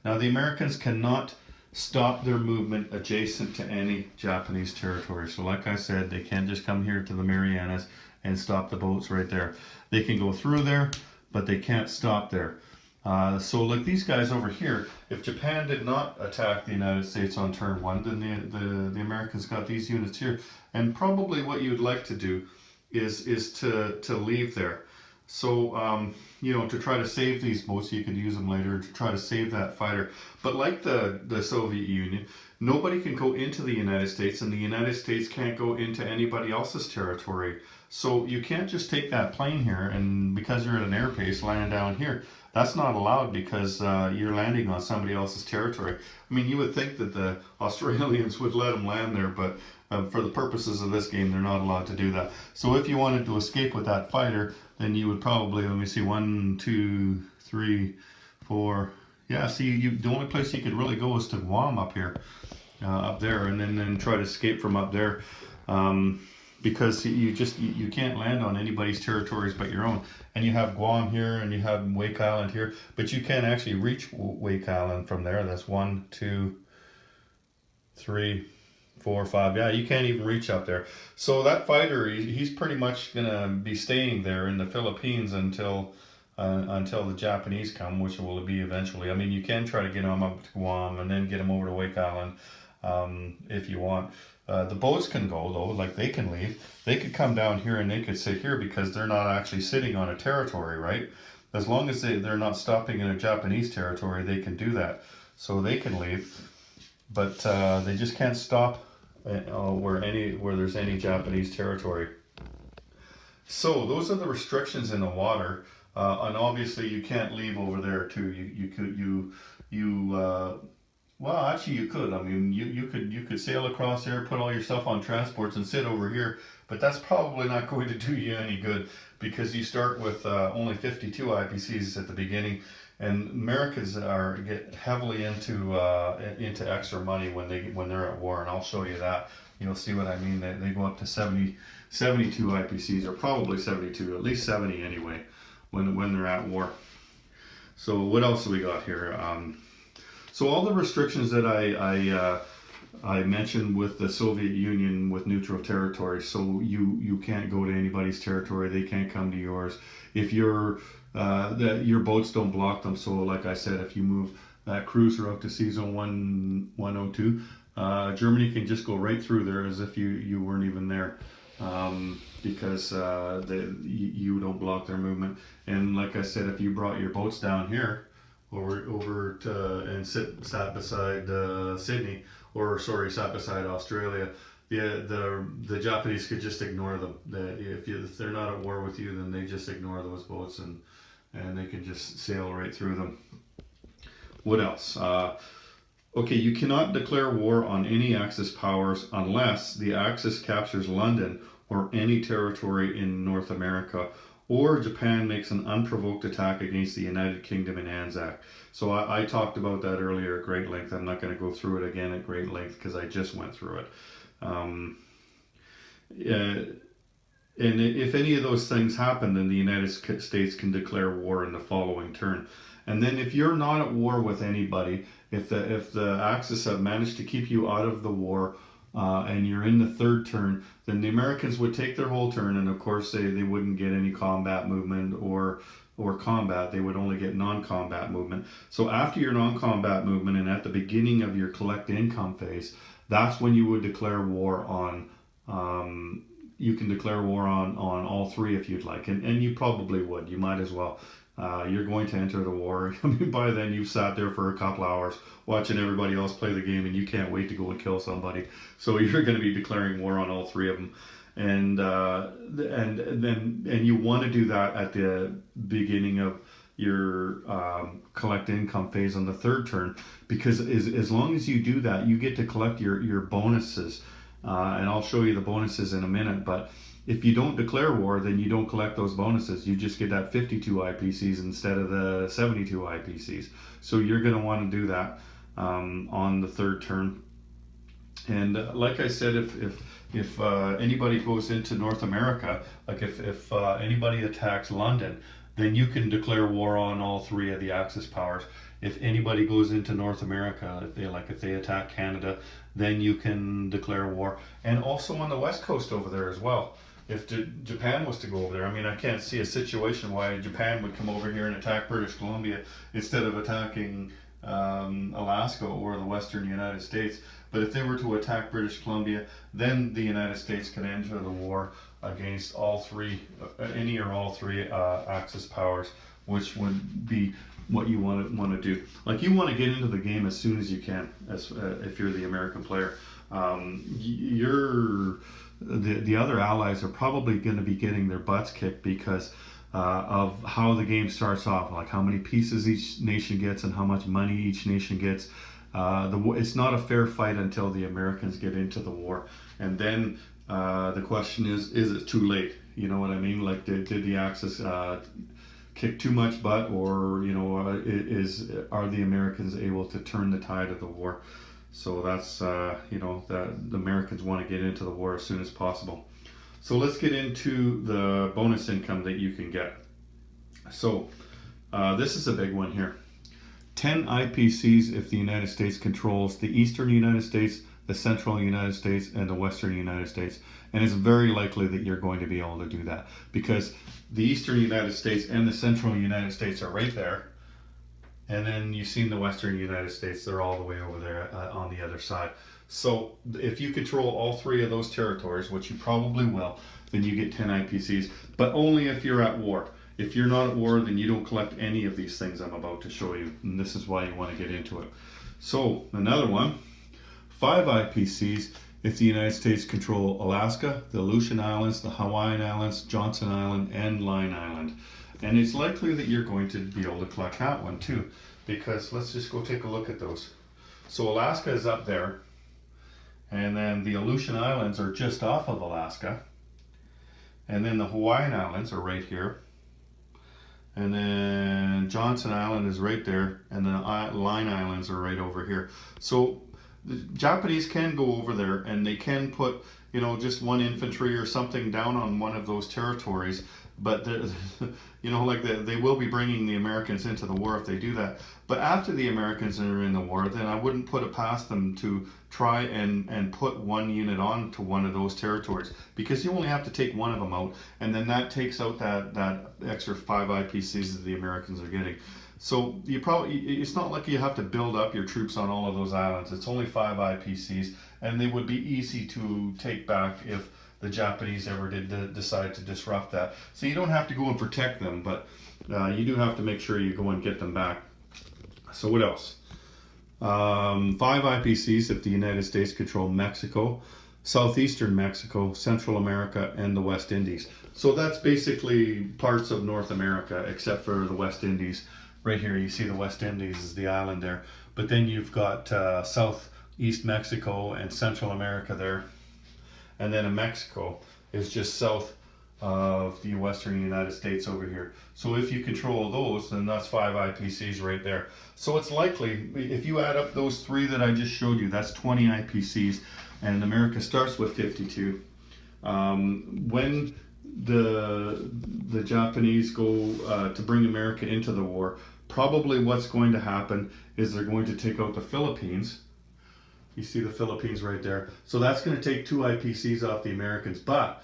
Now, the Americans cannot stop their movement adjacent to any Japanese territory. So like I said, they can't just come here to the Marianas and stop the boats right there. They can go through there, but they can't stop there. So like these guys over here, if Japan did not attack the United States on turn 1, then the Americans got these units here. And probably what you'd like to do is to leave there. So, you know, to try to save these boats, you could use them later to try to save that fighter. But like the Soviet Union, nobody can go into the United States, and the United States can't go into anybody else's territory. So you can't just take that plane here and, because you're at an airbase, land down here. That's not allowed because you're landing on somebody else's territory. I mean, you would think that the Australians would let them land there, but for the purposes of this game, they're not allowed to do that. So if you wanted to escape with that fighter, then you would probably, let me see, 1, 2, 3, 4. Yeah, see, the only place you could really go is to Guam up here, up there, and then try to escape from up there. Because you can't land on anybody's territories but your own. And you have Guam here and you have Wake Island here, but you can't actually reach Wake Island from there. That's 1, 2, 3, 4, 5. Yeah, you can't even reach up there. So that fighter, he's pretty much gonna be staying there in the Philippines until the Japanese come, which will be eventually. I mean, you can try to get him up to Guam and then get him over to Wake Island if you want. The boats can go though, like they can leave. They could come down here and they could sit here because they're not actually sitting on a territory, right? As long as they're not stopping in a Japanese territory, they can do that. So they can leave, but they just can't stop where there's any Japanese territory. So those are the restrictions in the water, and obviously you can't leave over there too. Well, actually, you could. I mean, you could sail across there, put all your stuff on transports, and sit over here. But that's probably not going to do you any good because you start with only 52 IPCs at the beginning, and Americans get heavily into extra money when they're at war, and I'll show you that. You'll see what I mean. They go up to 72 IPCs, or probably 72, at least 70 anyway, when they're at war. So what else do we got here? So all the restrictions that I mentioned with the Soviet Union with neutral territory, so you can't go to anybody's territory, they can't come to yours. If your boats don't block them, so like I said, if you move that cruiser up to sea zone 102, Germany can just go right through there as if you weren't even there, because you don't block their movement. And like I said, if you brought your boats down here, over to and sat beside Sydney, sat beside Australia, the Japanese could just ignore them. If they're not at war with you, then they just ignore those boats and they can just sail right through them. What else? Okay, you cannot declare war on any Axis powers unless the Axis captures London or any territory in North America, or Japan makes an unprovoked attack against the United Kingdom in Anzac. So I talked about that earlier at great length. I'm not going to go through it again at great length because I just went through it. And if any of those things happen, then the United States can declare war in the following turn. And then if you're not at war with anybody, if the Axis have managed to keep you out of the war, and you're in the third turn, then the Americans would take their whole turn, and of course they wouldn't get any combat movement or combat. They would only get non-combat movement. So after your non-combat movement and at the beginning of your collect income phase, that's when you would declare war on. You can declare war on all three if you'd like, and you probably would. You might as well. You're going to enter the war. I mean, by then you've sat there for a couple hours watching everybody else play the game, and you can't wait to go and kill somebody. So you're going to be declaring war on all three of them, and you want to do that at the beginning of your collect income phase on the third turn, because as long as you do that, you get to collect your bonuses, and I'll show you the bonuses in a minute. But if you don't declare war, then you don't collect those bonuses. You just get that 52 IPCs instead of the 72 IPCs. So you're going to want to do that on the third turn. And like I said, if anybody goes into North America, like if anybody attacks London, then you can declare war on all three of the Axis powers. If anybody goes into North America, if they attack Canada, then you can declare war. And also on the west coast over there as well. If Japan was to go over there, I mean, I can't see a situation why Japan would come over here and attack British Columbia instead of attacking Alaska or the western United States. But if they were to attack British Columbia, then the United States could enter the war against all three, any or all three Axis powers, which would be what you want to do. Like, you want to get into the game as soon as you can, as if you're the American player. The other allies are probably going to be getting their butts kicked because of how the game starts off, like how many pieces each nation gets and how much money each nation gets. It's not a fair fight until the Americans get into the war, and then the question is it too late? You know what I mean? Like, did the Axis kick too much butt, or are the Americans able to turn the tide of the war? So that's the Americans want to get into the war as soon as possible. So let's get into the bonus income that you can get. So this is a big one here. 10 IPCs if the United States controls the eastern United States, the central United States, and the western United States. And it's very likely that you're going to be able to do that, because the eastern United States and the central United States are right there. And then you've seen the western United States, they're all the way over there on the other side. So if you control all three of those territories, which you probably will, then you get 10 IPCs, but only if you're at war. If you're not at war, then you don't collect any of these things I'm about to show you, and this is why you want to get into it. So another one, 5 IPCs if the United States control Alaska, the Aleutian Islands, the Hawaiian Islands, Johnson Island, and Line Island. And it's likely that you're going to be able to collect that one too, because let's just go take a look at those. So Alaska is up there, and then the Aleutian Islands are just off of Alaska, and then the Hawaiian Islands are right here, and then Johnson Island is right there, and the Line Islands are right over here. So the Japanese can go over there and they can put, just one infantry or something down on one of those territories, but they will be bringing the Americans into the war if they do that. But after the Americans are in the war, then I wouldn't put it past them to try and put one unit on to one of those territories, because you only have to take one of them out, and then that takes out that extra 5 IPCs that the Americans are getting. So it's not like you have to build up your troops on all of those islands. It's only 5 IPCs, and they would be easy to take back if the Japanese ever did decide to disrupt that. So you don't have to go and protect them, but you do have to make sure you go and get them back. So what else? 5 IPCs if the United States control Mexico, southeastern Mexico, Central America, and the West Indies. So that's basically parts of North America except for the West Indies. Right here you see the West Indies is the island there, but then you've got southeast Mexico and Central America there, and then in Mexico is just south of the western United States over here. So if you control those, then that's 5 IPCs right there. So it's likely, if you add up those 3 that I just showed you, that's 20 IPCs, and America starts with 52. When the Japanese go to bring America into the war, probably what's going to happen is they're going to take out the Philippines. You see the Philippines right there. So that's going to take 2 IPCs off the Americans, but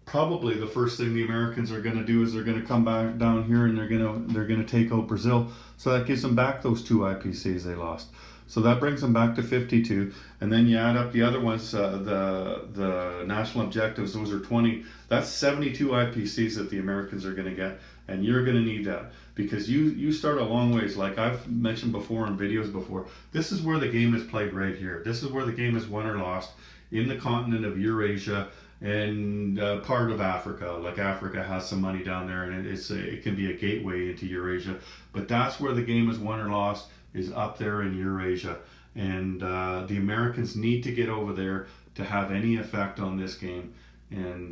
probably the first thing the Americans are going to do is they're going to come back down here and they're going to take out Brazil. So that gives them back those 2 IPCs they lost. So that brings them back to 52, and then you add up the other ones, the national objectives, those are 20. That's 72 IPCs that the Americans are going to get, and you're going to need that, because you start a long ways. Like I've mentioned before in videos before, this is where the game is played right here. This is where the game is won or lost in the continent of Eurasia and part of Africa. Like Africa has some money down there, and it can be a gateway into Eurasia, but that's where the game is won or lost, is up there in Eurasia. And the Americans need to get over there to have any effect on this game, and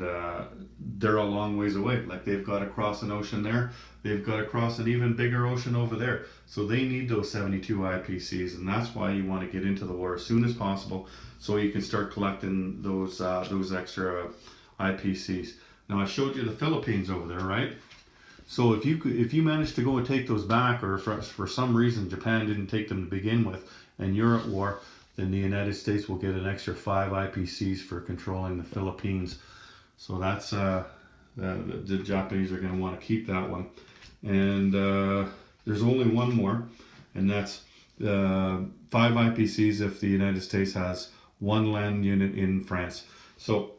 they're a long ways away. Like they've got to cross an ocean there, they've got to cross an even bigger ocean over there, so they need those 72 IPCs, and that's why you want to get into the war as soon as possible, so you can start collecting those extra IPCs. Now I showed you the Philippines over there, right? So if you manage to go and take those back, or for some reason Japan didn't take them to begin with, and you're at war, then the United States will get an extra 5 IPCs for controlling the Philippines. So that's the Japanese are going to want to keep that one. And there's only one more, and that's 5 IPCs if the United States has 1 land unit in France. So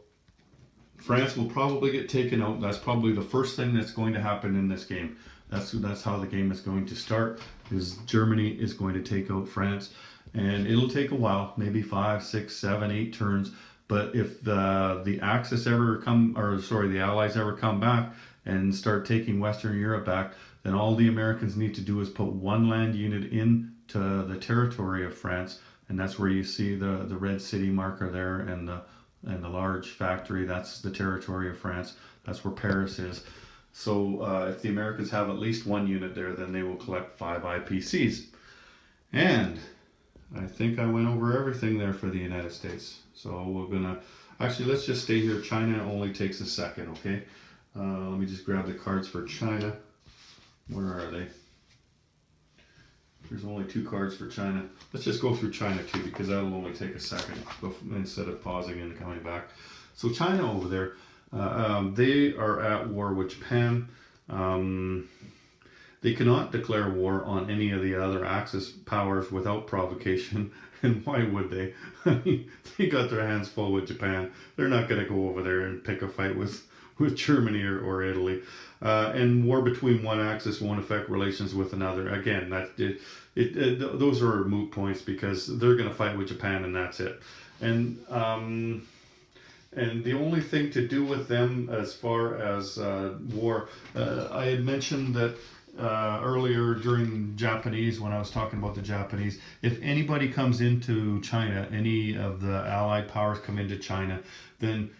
France will probably get taken out. That's probably the first thing that's going to happen in this game. That's how the game is going to start, is Germany is going to take out France. And it'll take a while, maybe 5, 6, 7, 8 turns. But if the Axis ever come, or sorry, the Allies ever come back, and start taking Western Europe back, then all the Americans need to do is put one land unit into the territory of France, and that's where you see the red city marker there, and the large factory. That's the territory of France. That's where Paris is. So if the Americans have at least one unit there, then they will collect 5 IPCs. And I think I went over everything there for the United States. So we're gonna, actually let's just stay here. China only takes a second, okay? Let me just grab the cards for China. Where are they? There's only 2 cards for China. Let's just go through China too, because that'll only take a second instead of pausing and coming back. So China over there, they are at war with Japan. They cannot declare war on any of the other Axis powers without provocation. And why would they? I mean, they got their hands full with Japan. They're not going to go over there and pick a fight with Germany or Italy. And war between one Axis won't affect relations with another. Again, those are moot points, because they're going to fight with Japan and that's it. And the only thing to do with them as far as war, I had mentioned that earlier during Japanese, when I was talking about the Japanese, if anybody comes into China, any of the Allied powers come into China, then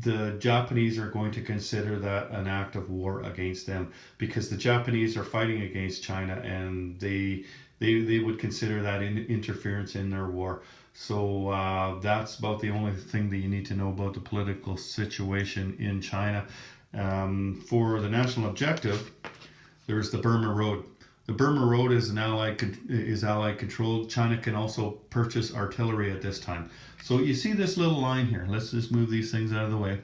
the Japanese are going to consider that an act of war against them, because the Japanese are fighting against China, and they would consider that interference in their war. So that's about the only thing that you need to know about the political situation in China. For the national objective, there's the Burma Road. The Burma Road is Allied controlled. China can also purchase artillery at this time. So you see this little line here. Let's just move these things out of the way.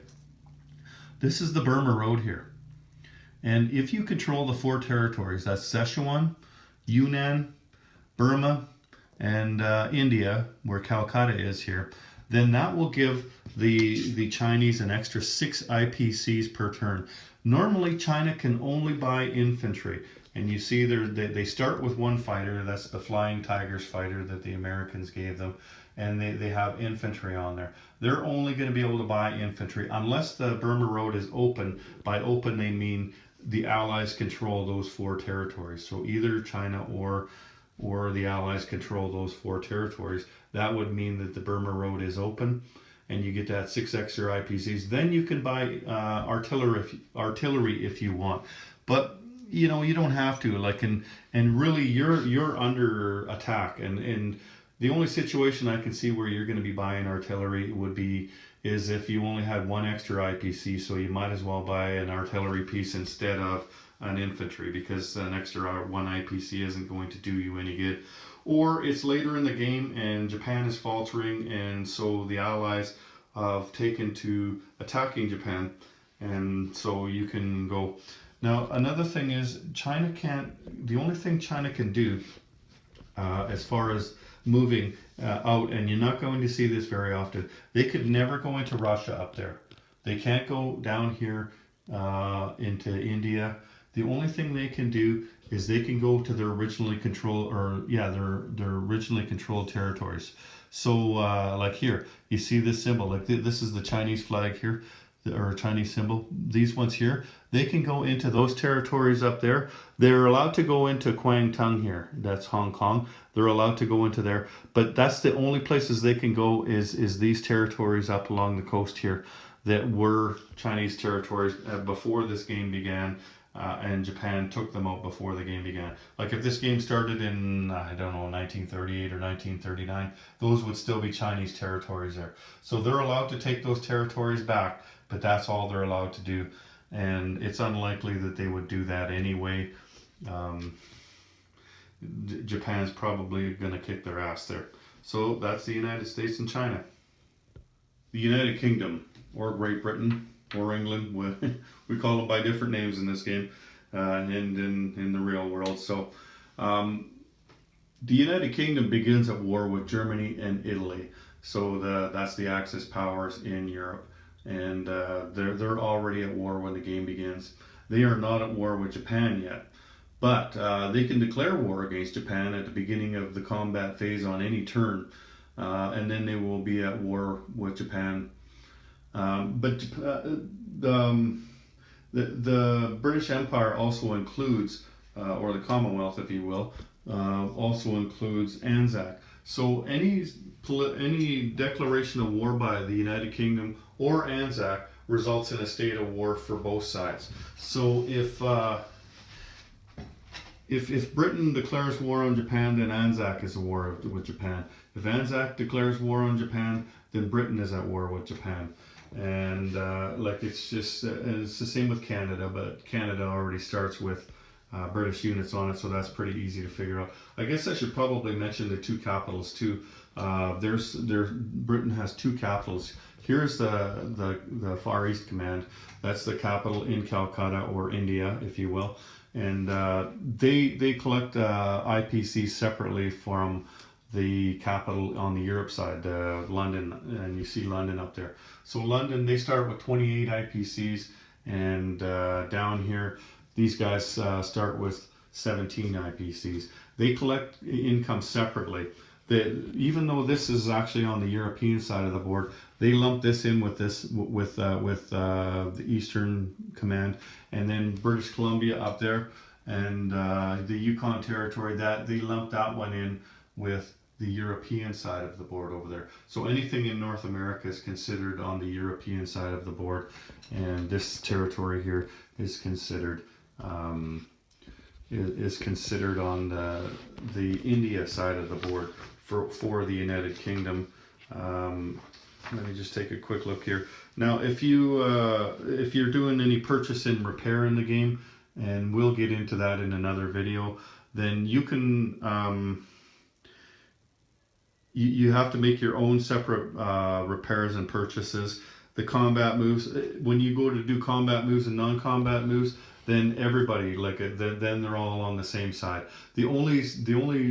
This is the Burma Road here. And if you control the 4 territories, that's Sichuan, Yunnan, Burma, and India, where Calcutta is here, then that will give the Chinese an extra 6 IPCs per turn. Normally, China can only buy infantry. And you see they start with 1 fighter. That's the Flying Tigers fighter that the Americans gave them. And they have infantry on there. They're only going to be able to buy infantry unless the Burma Road is open. By open, they mean the Allies control those 4 territories. So either China or the Allies control those 4 territories. That would mean that the Burma Road is open, and you get that 6 extra IPCs. Then you can buy artillery if you want, but you don't have to. And really, you're under attack, and the only situation I can see where you're going to be buying artillery is if you only had 1 extra IPC. So you might as well buy an artillery piece instead of an infantry, because an extra 1 IPC isn't going to do you any good. Or it's later in the game and Japan is faltering, and so the Allies have taken to attacking Japan, and so you can go. Now another thing is the only thing China can do as far as moving out, and you're not going to see this very often, they could never go into Russia up there. They can't go down here into India. The only thing they can do is they can go to their originally controlled, their originally controlled territories. So like here, you see this symbol, like this is the Chinese flag here, or Chinese symbol. These ones here, they can go into those territories up there. They're allowed to go into Guangdong here, that's Hong Kong. They're allowed to go into there, but that's the only places they can go is these territories up along the coast here that were Chinese territories before this game began. And Japan took them out before the game began. Like if this game started in, 1938 or 1939, those would still be Chinese territories there. So they're allowed to take those territories back, but that's all they're allowed to do. And it's unlikely that they would do that anyway. Japan's probably going to kick their ass there. So that's the United States and China. The United Kingdom, or Great Britain, or England, we call them by different names in this game and in the real world. So the United Kingdom begins at war with Germany and Italy. So that's the Axis powers in Europe, and they're already at war when the game begins. They are not at war with Japan yet, but they can declare war against Japan at the beginning of the combat phase on any turn, and then they will be at war with Japan. But The British Empire also includes, or the Commonwealth, if you will, also includes Anzac. So any declaration of war by the United Kingdom or Anzac results in a state of war for both sides. So if Britain declares war on Japan, then Anzac is at war with Japan. If Anzac declares war on Japan, then Britain is at war with Japan. And like it's just it's the same with Canada, but Canada already starts with British units on it, so that's pretty easy to figure out. I guess I should probably mention the two capitals too. Britain has two capitals. Here's the Far East Command. That's the capital in Calcutta, or India, if you will. And they collect IPC separately from the capital on the Europe side, London, and you see London up there. So London, they start with 28 IPCs, and down here, these guys start with 17 IPCs. They collect income separately. Even though this is actually on the European side of the board, they lump this in with the Eastern Command, and then British Columbia up there, and the Yukon Territory, that they lump that one in with the European side of the board over there. So anything in North America is considered on the European side of the board, and this territory here is considered on the India side of the board for the United Kingdom. Let me just take a quick look here. Now, if you're doing any purchase and repair in the game, and we'll get into that in another video, then you can you have to make your own separate repairs and purchases. The combat moves, when you go to do combat moves and non-combat moves, then everybody then they're all on the same side. The only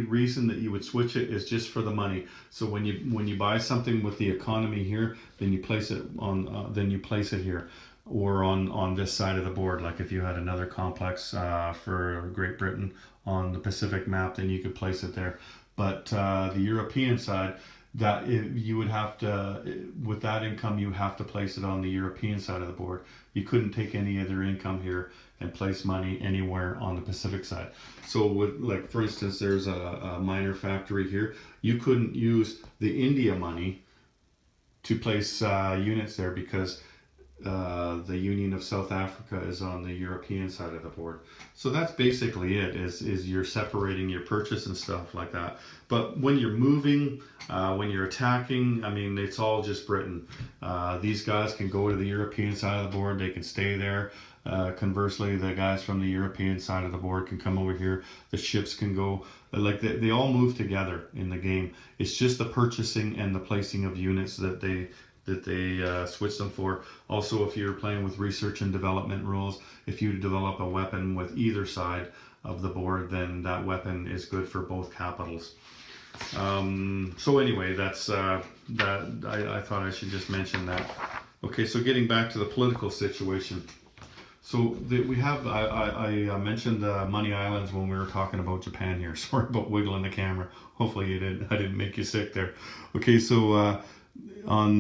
reason that you would switch it is just for the money. So when you buy something with the economy here, then you place it on here, or on this side of the board. Like if you had another complex for Great Britain on the Pacific map, then you could place it there. But the European side, that you would have to, with that income, you have to place it on the European side of the board. You couldn't take any other income here and place money anywhere on the Pacific side. So like for instance, there's a miner factory here. You couldn't use the India money to place units there, because the Union of South Africa is on the European side of the board. So that's basically it, is you're separating your purchase and stuff like that. But when you're moving, when you're attacking, I mean, it's all just Britain. These guys can go to the European side of the board, they can stay there. Conversely, the guys from the European side of the board can come over here. The ships can go, like they all move together in the game. It's just the purchasing and the placing of units that they switch them for. Also, if you're playing with research and development rules, if you develop a weapon with either side of the board, then that weapon is good for both capitals. So anyway, that's I thought I should just mention that. Okay, so getting back to the political situation. So we have, I mentioned Money Islands when we were talking about Japan here. Sorry about wiggling the camera. Hopefully I didn't make you sick there. Okay, so on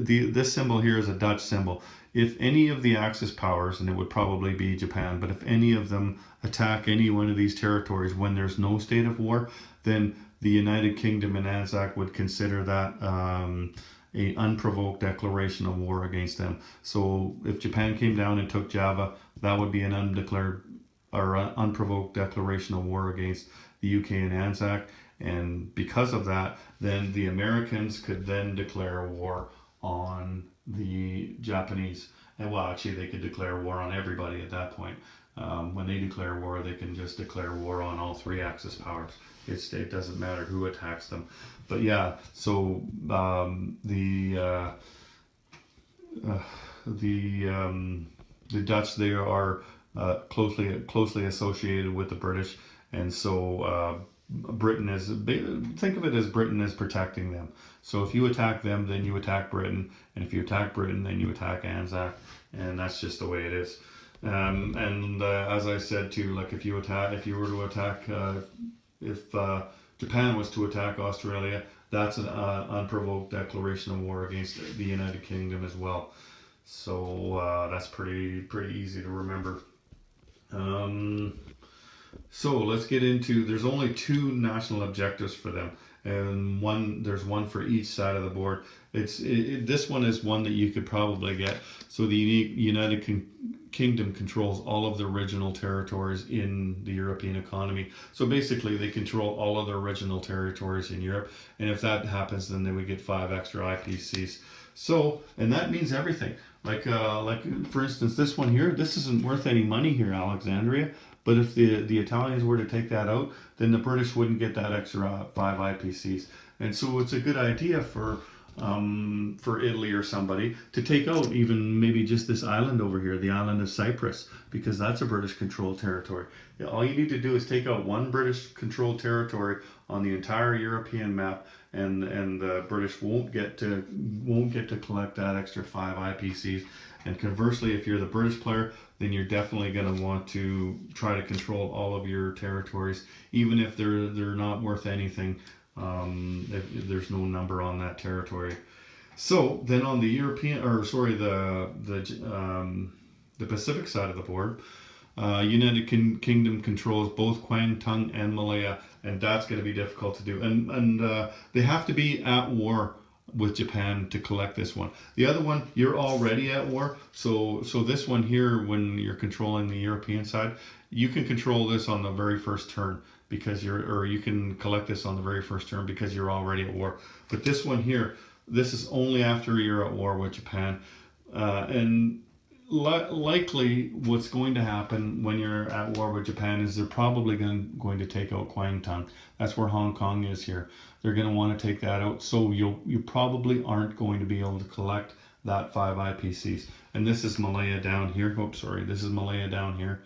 this symbol here is a Dutch symbol. If any of the Axis powers, and it would probably be Japan, but if any of them attack any one of these territories when there's no state of war, then the United Kingdom and Anzac would consider that a unprovoked declaration of war against them. So if Japan came down and took Java, that would be an undeclared or unprovoked declaration of war against the UK and Anzac. And because of that, then the Americans could then declare war on the Japanese. And well, actually they could declare war on everybody at that point. When they declare war, they can just declare war on all three Axis powers. It doesn't matter who attacks them. But yeah, so the Dutch, they are closely associated with the British, and so Britain is, think of it as Britain is protecting them. So if you attack them, then you attack Britain, and if you attack Britain, then you attack Anzac, and that's just the way it is. As I said too, like if Japan was to attack Australia, that's an unprovoked declaration of war against the United Kingdom as well. So that's pretty easy to remember. So let's get into, there's only two national objectives for them, and there's one for each side of the board. This one is one that you could probably get. So the United Kingdom controls all of the original territories in the European economy. So basically they control all of the original territories in Europe, and if that happens, then they would get 5 extra IPCs. So, and that means everything. Like for instance, this one here, this isn't worth any money here, Alexandria. But if the Italians were to take that out, then the British wouldn't get that extra 5 IPCs. And so it's a good idea for Italy or somebody to take out even maybe just this island over here, the island of Cyprus, because that's a British controlled territory. All you need to do is take out one British controlled territory on the entire European map, and the British won't get to collect that extra 5 IPCs. And conversely, if you're the British player, then you're definitely going to want to try to control all of your territories, even if they're not worth anything. If there's no number on that territory. So then on the the Pacific side of the board, United Kingdom controls both Kwangtung and Malaya, and that's going to be difficult to do. And they have to be at war with Japan to collect this one. The other one, you're already at war. So this one here, when you're controlling the European side, you can control this on the very first turn because you can collect this on the very first turn because you're already at war. But this one here, this is only after you're at war with Japan. And likely what's going to happen when you're at war with Japan is they're probably going to take out Kwangtung. That's where Hong Kong is here. They're going to want to take that out. So you probably aren't going to be able to collect that 5 IPCs. And this is Malaya down here. Oops, sorry. This is Malaya down here.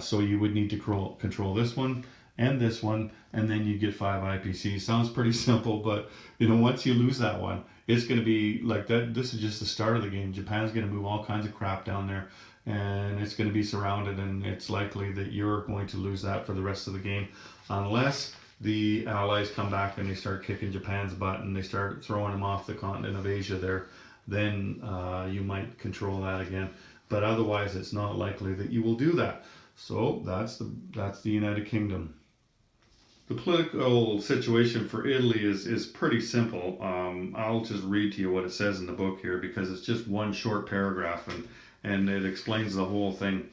So you would need to control this one and this one, and then you get 5 IPCs. Sounds pretty simple, but once you lose that one, it's going to be like that. This is just the start of the game. Japan's going to move all kinds of crap down there, and it's going to be surrounded, and it's likely that you're going to lose that for the rest of the game, unless the Allies come back and they start kicking Japan's butt and they start throwing them off the continent of Asia there. Then you might control that again, but otherwise it's not likely that you will do that. So that's the United Kingdom. The political situation for Italy is pretty simple. I'll just read to you what it says in the book here because it's just one short paragraph and it explains the whole thing.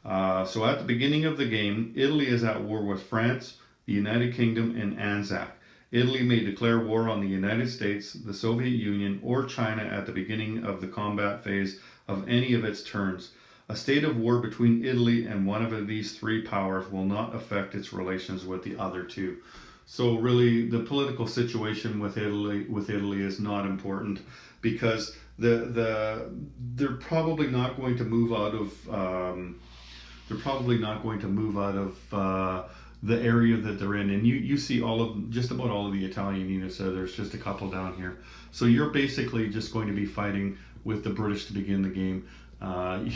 So at the beginning of the game, Italy is at war with France, the United Kingdom, and Anzac. Italy may declare war on the United States, the Soviet Union, or China at the beginning of the combat phase of any of its turns. A state of war between Italy and one of these 3 powers will not affect its relations with the other 2. So really, the political situation with Italy is not important because they're probably not going to move out of the area that they're in. And you see just about all of the Italian units. So there's just a couple down here. So you're basically just going to be fighting with the British to begin the game. Like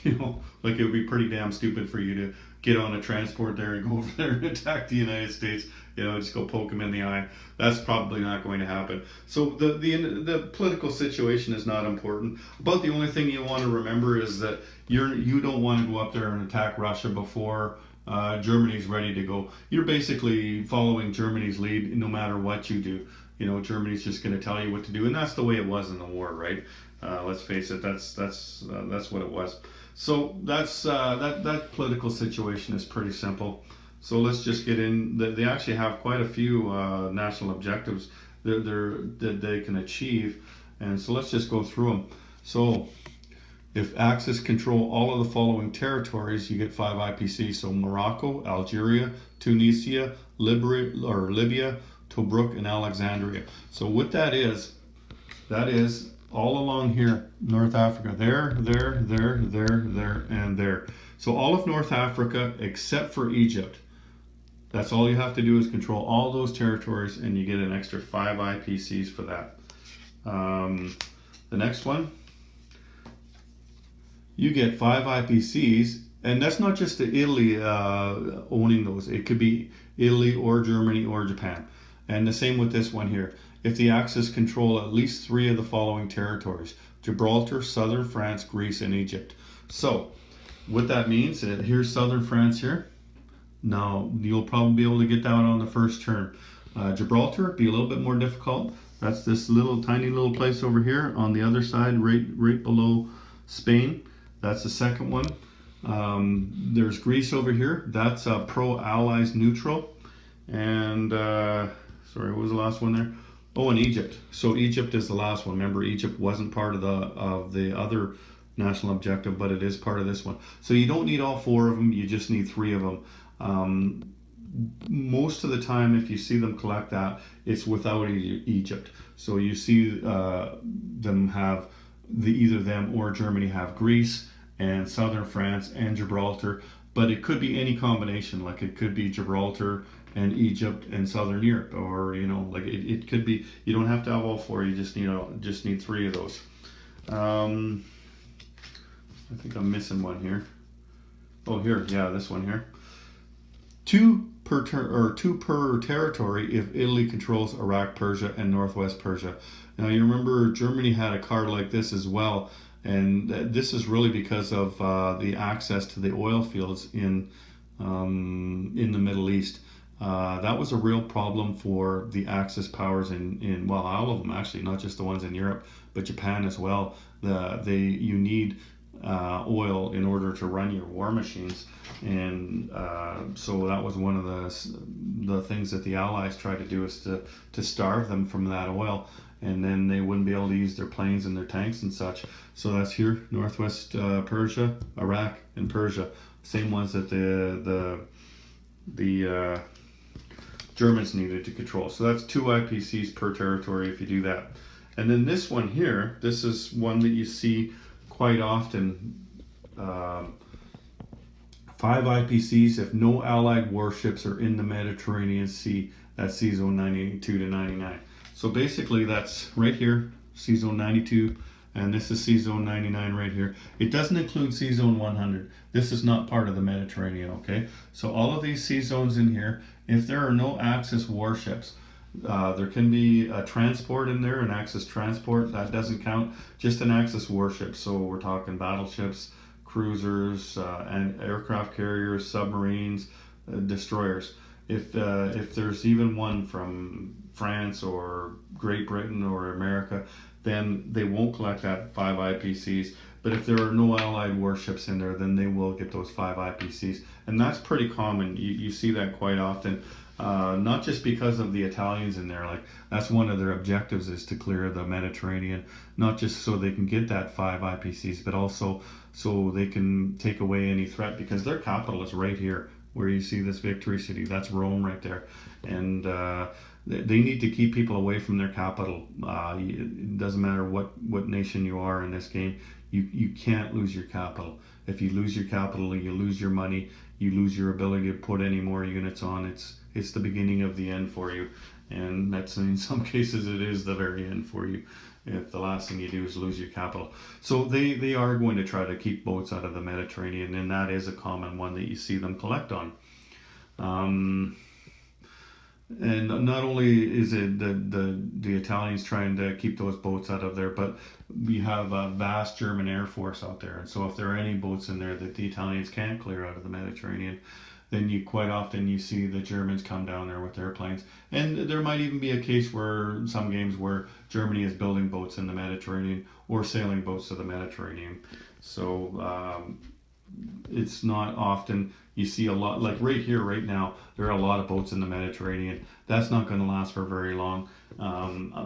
it would be pretty damn stupid for you to get on a transport there and go over there and attack the United States. Just go poke them in the eye. That's probably not going to happen. So the political situation is not important. About the only thing you want to remember is that you don't want to go up there and attack Russia before Germany's ready to go. You're basically following Germany's lead no matter what you do. Germany's just going to tell you what to do, and that's the way it was in the war, right? Let's face it, that's what it was. So that political situation is pretty simple. So let's just get in. They actually have quite a few national objectives that they can achieve, and so let's just go through them. So if Axis control all of the following territories, you get 5 IPCs. So Morocco, Algeria, Tunisia, Libya, Tobruk, and Alexandria. So what that is all along here, North Africa, there, and there. So all of North Africa except for Egypt. That's all you have to do is control all those territories, and you get an extra 5 IPCs for that. The next one, you get 5 IPCs, and that's not just the Italy owning those. It could be Italy or Germany or Japan. And the same with this one here. If the Axis control at least 3 of the following territories, Gibraltar, southern France, Greece, and Egypt. So what that means, here's southern France here. Now you'll probably be able to get that on the first turn. Gibraltar be a little bit more difficult. That's this little tiny little place over here on the other side, right below Spain. That's the second one. There's Greece over here. That's pro-Allies neutral. And sorry, what was the last one there? Oh, and Egypt. So Egypt is the last one. Remember, Egypt wasn't part of the other national objective, but it is part of this one. So you don't need all 4 of them. You just need 3 of them. Most of the time, if you see them collect that, it's without Egypt. So you see them have either them or Germany have Greece and southern France and Gibraltar, but it could be any combination. Like it could be Gibraltar and Egypt and southern Europe, or like it could be. You don't have to have all 4. You just need 3 of those. I think I'm missing one here. Oh, here, yeah, this one here. 2 per territory if Italy controls Iraq, Persia, and Northwest Persia. Now you remember Germany had a card like this as well, and this is really because of the access to the oil fields in the Middle East. That was a real problem for the Axis powers in all of them actually, not just the ones in Europe, but Japan as well. You need oil in order to run your war machines, and so that was one of the things that the Allies tried to do, is to starve them from that oil, and then they wouldn't be able to use their planes and their tanks and such. So that's here, Northwest Persia, Iraq, and Persia, same ones that the Germans needed to control. So that's 2 IPCs per territory if you do that. And then this one here, this is one that you see quite often. 5 IPCs if no Allied warships are in the Mediterranean Sea. That's Sea Zone 92 to 99. So basically that's right here, Sea Zone 92, and this is Sea Zone 99 right here. It doesn't include Sea Zone 100. This is not part of the Mediterranean, okay? So all of these sea zones in here, if there are no Axis warships, there can be a transport in there, an Axis transport, that doesn't count, just an Axis warship. So we're talking battleships, cruisers, and aircraft carriers, submarines, destroyers. If there's even one from France or Great Britain or America, then they won't collect that 5 IPCs. But if there are no Allied warships in there, then they will get those 5 IPCs. And that's pretty common. You see that quite often. Not just because of the Italians in there, like that's one of their objectives, is to clear the Mediterranean, not just so they can get that 5 IPCs, but also so they can take away any threat, because their capital is right here where you see this Victory City. That's Rome right there, and they need to keep people away from their capital. It doesn't matter what nation you are in this game, you can't lose your capital. If you lose your capital, you lose your money, you lose your ability to put any more units on. It's the beginning of the end for you, and that's, in some cases, it is the very end for you if the last thing you do is lose your capital. So they are going to try to keep boats out of the Mediterranean, and that is a common one that you see them collect on. And not only is it the Italians trying to keep those boats out of there, but we have a vast German Air Force out there. And so if there are any boats in there that the Italians can't clear out of the Mediterranean, then quite often you see the Germans come down there with their planes. And there might even be a case where some games where Germany is building boats in the Mediterranean or sailing boats to the Mediterranean. So it's not often you see a lot, like right here, right now, there are a lot of boats in the Mediterranean. That's not going to last for very long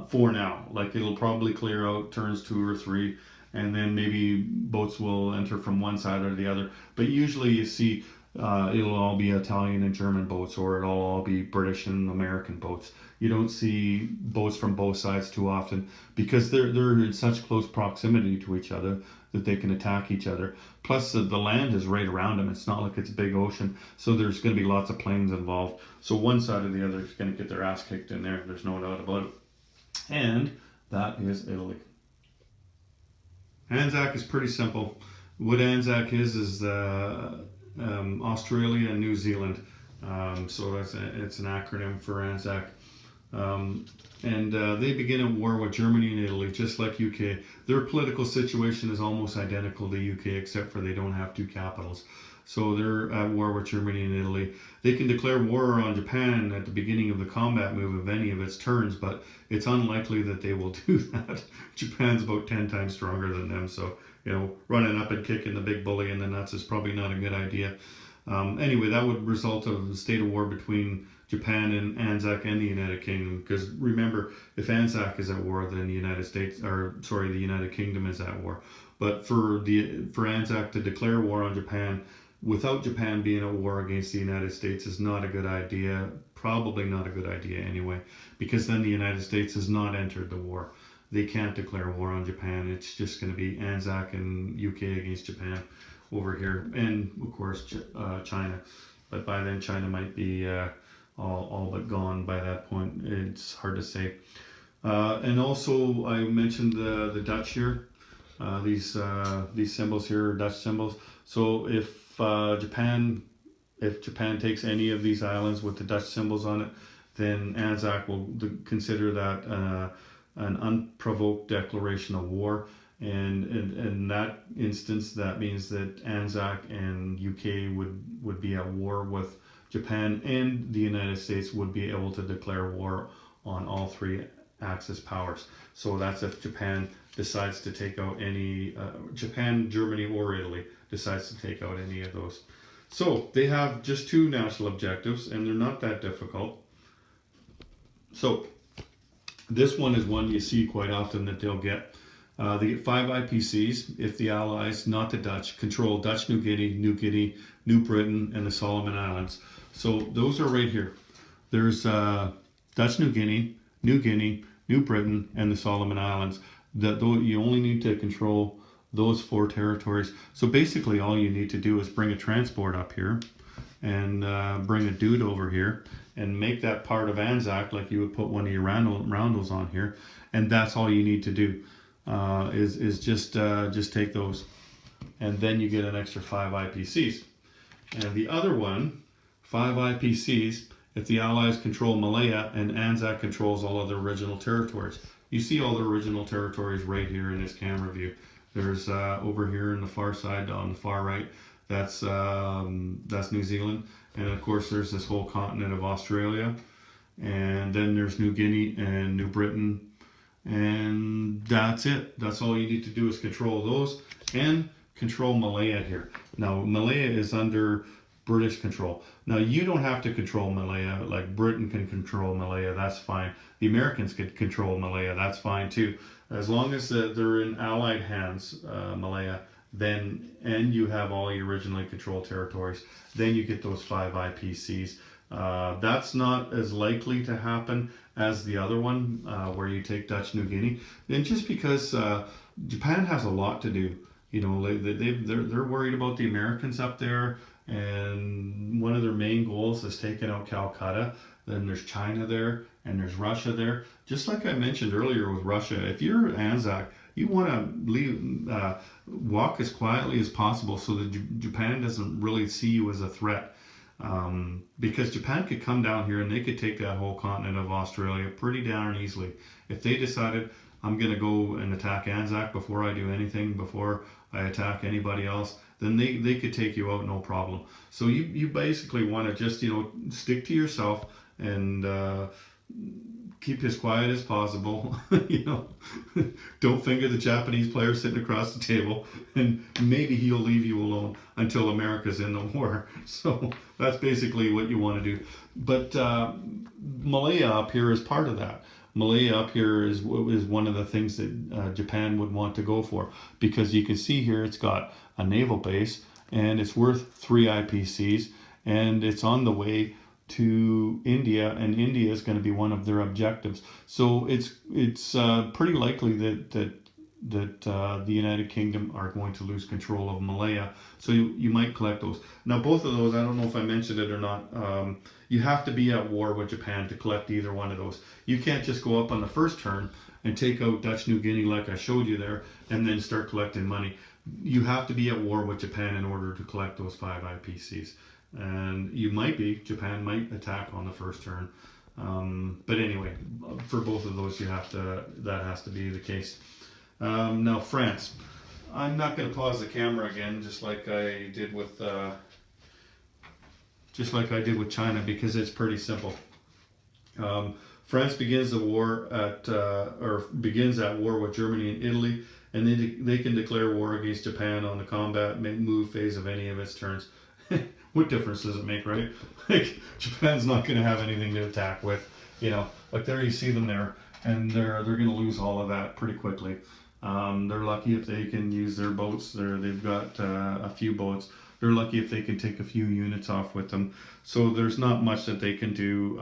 for now. Like it'll probably clear out turns 2 or 3, and then maybe boats will enter from one side or the other. But usually you see it'll all be Italian and German boats, or it'll all be British and American boats. You don't see boats from both sides too often, because they're in such close proximity to each other that they can attack each other. Plus the land is right around them. It's not like it's a big ocean, so there's going to be lots of planes involved. So one side or the other is going to get their ass kicked in there. There's no doubt about it. And that is Italy. Anzac is pretty simple. What Anzac is Australia and New Zealand. So it's an acronym for Anzac. And they begin a war with Germany and Italy, just like UK. Their political situation is almost identical to UK, except for they don't have two capitals. So they're at war with Germany and Italy. They can declare war on Japan at the beginning of the combat move of any of its turns, but it's unlikely that they will do that. Japan's about 10 times stronger than them, so running up and kicking the big bully in the nuts is probably not a good idea. Anyway, that would result of a state of war between Japan and Anzac and the United Kingdom. Because remember, if Anzac is at war, then the United Kingdom is at war. But for Anzac to declare war on Japan without Japan being at war against the United States is not a good idea. Probably not a good idea anyway, because then the United States has not entered the war. They can't declare war on Japan. It's just going to be Anzac and UK against Japan over here, and of course China. But by then China might be all but gone by that point. It's hard to say. And also I mentioned the Dutch here. These symbols here are Dutch symbols. So if Japan takes any of these islands with the Dutch symbols on it, then Anzac will consider that an unprovoked declaration of war. And in that instance, that means that Anzac and UK would be at war with Japan, and the United States would be able to declare war on all three Axis powers. So that's if Japan decides to take out any, Japan, Germany, or Italy decides to take out any of those. So they have just two national objectives, and they're not that difficult. So this one is one you see quite often that they'll get. They get 5 IPCs if the Allies, not the Dutch, control Dutch New Guinea, New Britain, and the Solomon Islands. So those are right here. There's Dutch New Guinea, New Britain, and the Solomon Islands. You only need to control those 4 territories. So basically all you need to do is bring a transport up here and bring a dude over here and make that part of Anzac, like you would put one of your roundels on here, and that's all you need to do. Is just take those, and then you get an extra 5 IPCs. And the other one, 5 IPCs, if the Allies control Malaya and Anzac controls all of the original territories. You see all the original territories right here in this camera view. There's over here in the far side, on the far right, that's New Zealand, and of course there's this whole continent of Australia, and then there's New Guinea and New Britain. And that's it. That's all you need to do is control those and control Malaya here. Now Malaya is under British control. Now you don't have to control Malaya. Like Britain can control Malaya, that's fine. The Americans could control Malaya, that's fine too. As long as they're in Allied hands, Malaya, then, and you have all your originally controlled territories, then you get those 5 IPCs. That's not as likely to happen as the other one, where you take Dutch New Guinea. And just because Japan has a lot to do, they're worried about the Americans up there, and one of their main goals is taking out Calcutta. Then there's China there, and there's Russia there. Just like I mentioned earlier with Russia, if you're Anzac, you want to walk as quietly as possible so that Japan doesn't really see you as a threat. Because Japan could come down here and they could take that whole continent of Australia pretty darn easily. If they decided, I'm going to go and attack Anzac before I do anything, before I attack anybody else, then they could take you out no problem. So you basically want to just, stick to yourself and keep as quiet as possible. Don't finger the Japanese player sitting across the table, and maybe he'll leave you alone until America's in the war. So that's basically what you want to do. But Malaya up here is part of that. Malaya up here is one of the things that Japan would want to go for, because you can see here it's got a naval base and it's worth 3 IPCs, and it's on the way to India, and India is going to be one of their objectives. So it's pretty likely that the United Kingdom are going to lose control of Malaya. So you might collect those. Now both of those, I don't know if I mentioned it or not, you have to be at war with Japan to collect either one of those. You can't just go up on the first turn and take out Dutch New Guinea like I showed you there and then start collecting money. You have to be at war with Japan in order to collect those 5 IPCs. And Japan might attack on the first turn. But anyway, for both of those, that has to be the case. Now France. I'm not going to pause the camera again, just like I did with China, because it's pretty simple. France begins at war with Germany and Italy, and they can declare war against Japan on the combat move phase of any of its turns. What difference does it make, right? Like, Japan's not going to have anything to attack with, Like, there you see them there, and they're going to lose all of that pretty quickly. They're lucky if they can use their boats. They've got a few boats. They're lucky if they can take a few units off with them. So there's not much that they can do.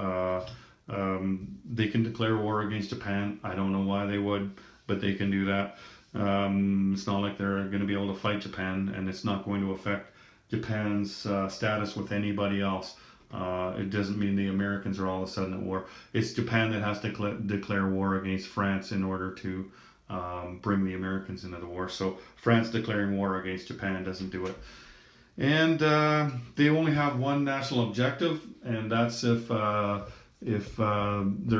They can declare war against Japan. I don't know why they would, but they can do that. It's not like they're going to be able to fight Japan, and it's not going to affect Japan's status with anybody else. It doesn't mean the Americans are all of a sudden at war. It's Japan that has to declare war against France in order to bring the Americans into the war. So France declaring war against Japan doesn't do it. And they only have one national objective, and that's if their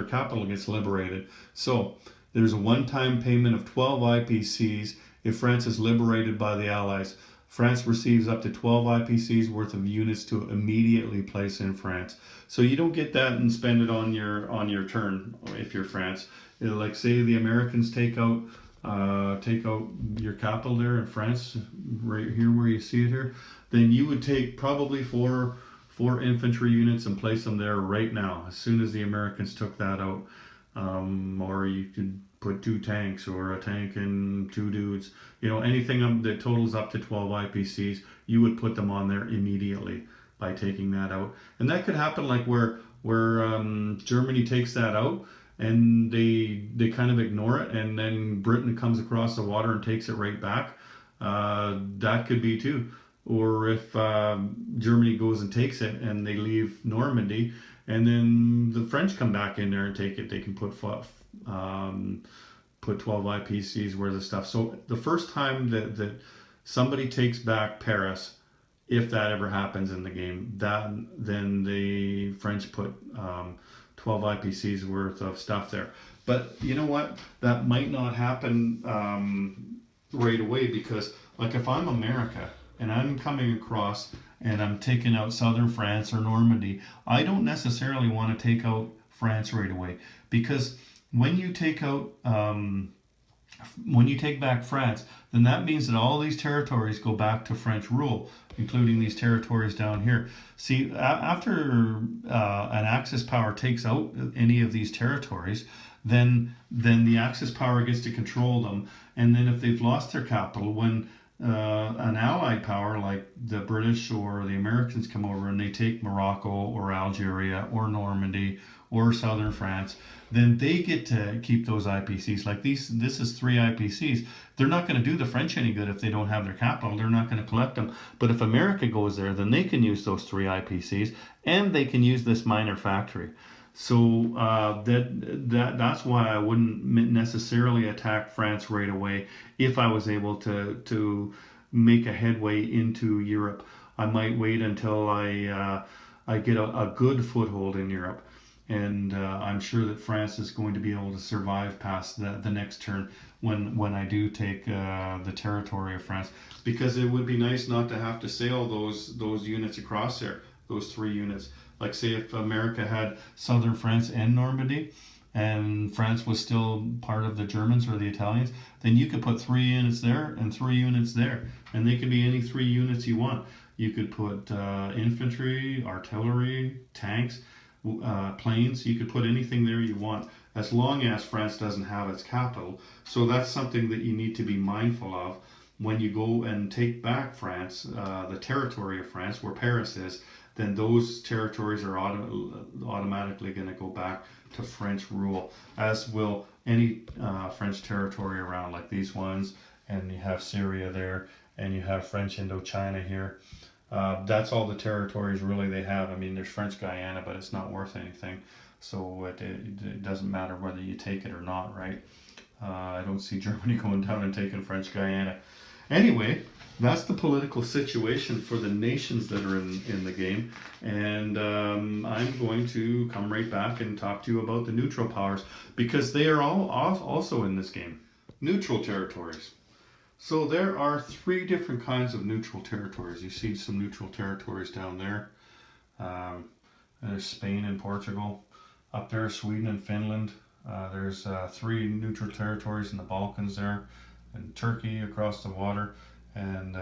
capital gets liberated. So there's a one-time payment of 12 IPCs if France is liberated by the Allies. France receives up to 12 IPCs worth of units to immediately place in France. So you don't get that and spend it on your turn if you're France. Like, say the Americans take out your capital there in France, right here where you see it here, then you would take probably four infantry units and place them there right now, as soon as the Americans took that out. Or you could put 2 tanks, or a tank and 2 dudes. Anything that totals up to 12 IPCs, you would put them on there immediately by taking that out. And that could happen like where Germany takes that out, and they kind of ignore it, and then Britain comes across the water and takes it right back. That could be too. Or if Germany goes and takes it and they leave Normandy, and then the French come back in there and take it, they can put 12 IPCs worth of stuff. So the first time that somebody takes back Paris, if that ever happens in the game, then the French put 12 IPCs worth of stuff there. But you know what? That might not happen right away, because, like, if I'm America and I'm coming across and I'm taking out southern France or Normandy, I don't necessarily want to take out France right away, because when you take back France, then that means that all these territories go back to French rule, including these territories down here. See, after an Axis power takes out any of these territories, then the Axis power gets to control them. And then if they've lost their capital, when an allied power like the British or the Americans come over and they take Morocco or Algeria or Normandy or southern France, then they get to keep those IPCs. Like this is 3 IPCs. They're not going to do the French any good if they don't have their capital. They're not going to collect them. But if America goes there, then they can use those 3 IPCs, and they can use this minor factory. So that's why I wouldn't necessarily attack France right away if I was able to make a headway into Europe. I might wait until I get a good foothold in Europe. And I'm sure that France is going to be able to survive past the next turn when I do take the territory of France, because it would be nice not to have to sail those units across there, those 3 units. Like, say if America had southern France and Normandy, and France was still part of the Germans or the Italians, then you could put 3 units there and 3 units there, and they could be any 3 units you want. You could put infantry, artillery, tanks, planes. You could put anything there you want, as long as France doesn't have its capital. So that's something that you need to be mindful of when you go and take back France, the territory of France where Paris is. Then those territories are automatically going to go back to French rule, as will any French territory around, like these ones, and you have Syria there, and you have French Indochina here. That's all the territories really they have. I mean, there's French Guyana, but it's not worth anything, so it doesn't matter whether you take it or not, right? I don't see Germany going down and taking French Guyana. Anyway, that's the political situation for the nations that are in the game. And I'm going to come right back and talk to you about the neutral powers, because they are all also in this game. Neutral territories. So there are 3 different kinds of neutral territories. You see some neutral territories down there. There's Spain and Portugal. Up there, Sweden and Finland. There's 3 neutral territories in the Balkans there, and Turkey across the water, and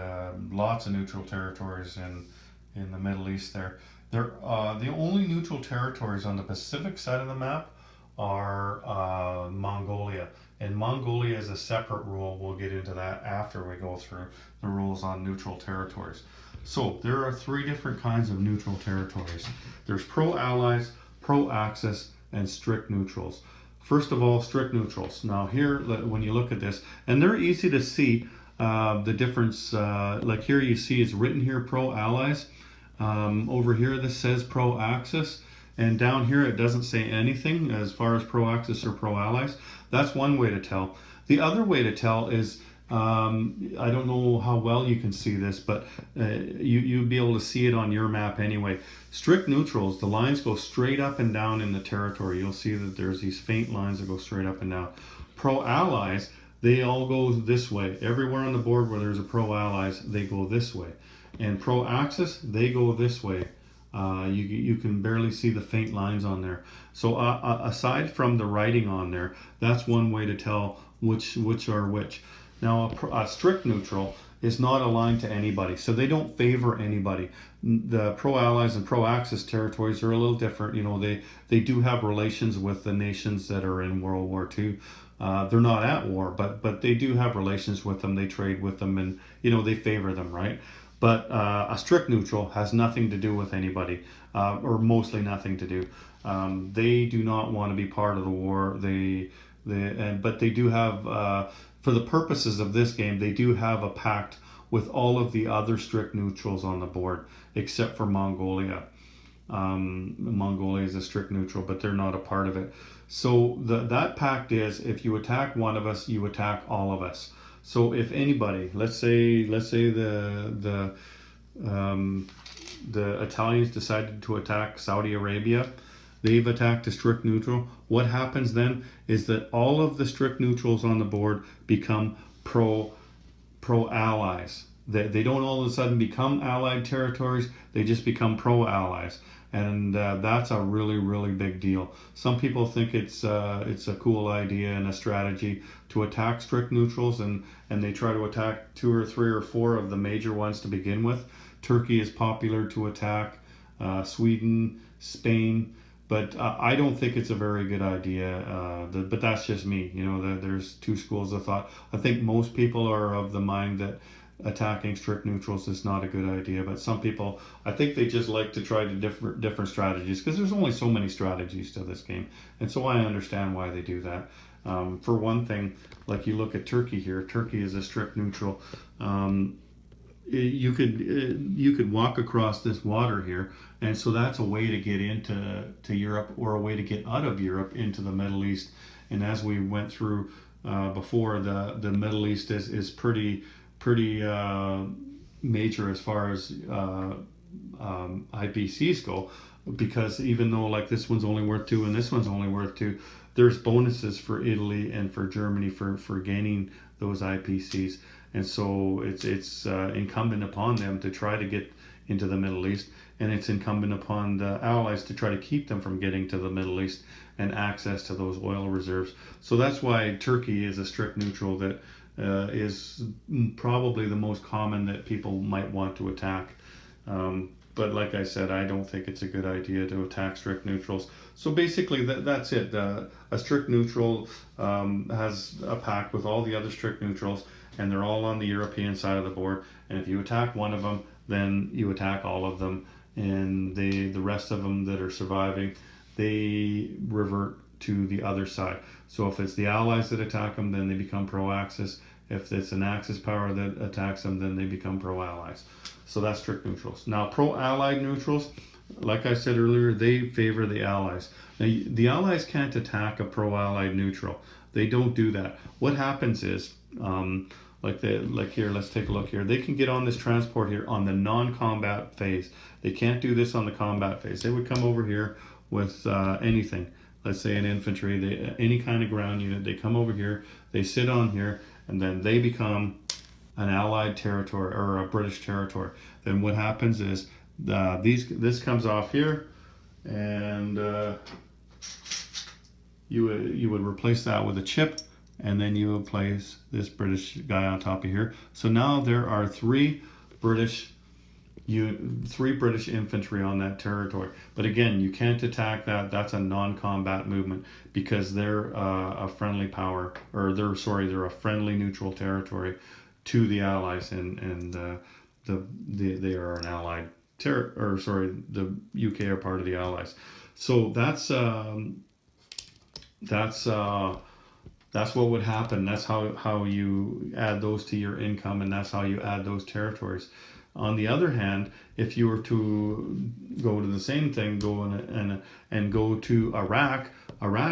lots of neutral territories in the Middle East there. The only neutral territories on the Pacific side of the map are Mongolia. And Mongolia is a separate rule. We'll get into that after we go through the rules on neutral territories. So there are 3 different kinds of neutral territories. There's pro-allies, pro-axis, and strict neutrals. First of all, strict neutrals. Now here, when you look at this, and they're easy to see the difference. Like here you see it's written here pro-allies. Over here this says pro-axis. And down here it doesn't say anything as far as pro-axis or pro-allies. That's one way to tell. The other way to tell is, I don't know how well you can see this, but you'd be able to see it on your map anyway. Strict neutrals, the lines go straight up and down in the territory. You'll see that there's these faint lines that go straight up and down. Pro-allies, they all go this way. Everywhere on the board where there's a pro-allies, they go this way. And pro-axis, they go this way. You can barely see the faint lines on there. So aside from the writing on there, that's one way to tell which are which. Now a strict neutral is not aligned to anybody, so they don't favor anybody. The pro-allies and pro-axis territories are a little different. You know, they do have relations with the nations that are in World War II. They're not at war, but they do have relations with them. They trade with them, and you know, they favor them, right? But a strict neutral has nothing to do with anybody, or mostly nothing to do. They do not want to be part of the war. But they do have, for the purposes of this game, they do have a pact with all of the other strict neutrals on the board, except for Mongolia. Mongolia is a strict neutral, but they're not a part of it. So that pact is, if you attack one of us, you attack all of us. So if anybody, let's say the Italians decided to attack Saudi Arabia, they've attacked a strict neutral. What happens then is that all of the strict neutrals on the board become pro-allies. They don't all of a sudden become allied territories, they just become pro-allies. And that's a really, really big deal. Some people think it's a cool idea and a strategy to attack strict neutrals, and they try to attack 2 or 3 or 4 of the major ones to begin with. Turkey is popular to attack, Sweden, Spain, but I don't think it's a very good idea. But that's just me. You know, there's 2 schools of thought. I think most people are of the mind that attacking strict neutrals is not a good idea, but some people, I think they just like to try to different strategies, because there's only so many strategies to this game, and so I understand why they do that. For one thing, like you look at Turkey here. Turkey is a strict neutral. You could walk across this water here, and so that's a way to get into Europe, or a way to get out of Europe into the Middle East. And as we went through before, the Middle East is pretty major as far as IPCs go, because even though like this one's only worth 2 and this one's only worth 2, there's bonuses for Italy and for Germany for gaining those IPCs, and so it's incumbent upon them to try to get into the Middle East, and it's incumbent upon the Allies to try to keep them from getting to the Middle East and access to those oil reserves. So that's why Turkey is a strict neutral that is probably the most common that people might want to attack. But like I said, I don't think it's a good idea to attack strict neutrals. So basically that's it. A strict neutral has a pact with all the other strict neutrals, and they're all on the European side of the board. And if you attack one of them, then you attack all of them, and the rest of them that are surviving, they revert to the other side. So if it's the Allies that attack them, then they become pro-Axis. If it's an Axis power that attacks them, then they become pro-Allies. So that's strict neutrals. Now, pro-Allied neutrals, like I said earlier, they favor the Allies. Now, the Allies can't attack a pro-Allied neutral. They don't do that. What happens is, like here, let's take a look here. They can get on this transport here on the non-combat phase. They can't do this on the combat phase. They would come over here with anything. Let's say an infantry, any kind of ground unit. They come over here, they sit on here, and then they become an Allied territory or a British territory. Then what happens is this comes off here, and you would replace that with a chip, and then you would place this British guy on top of here. So now there are three British infantry on that territory. But again, you can't attack that. That's a non-combat movement because they're a friendly power, or they're a friendly neutral territory to the Allies, and they are an Allied the UK are part of the Allies. So that's what would happen. That's how you add those to your income, and that's how you add those territories. On the other hand, if you were to go to the same thing, and go to Iraq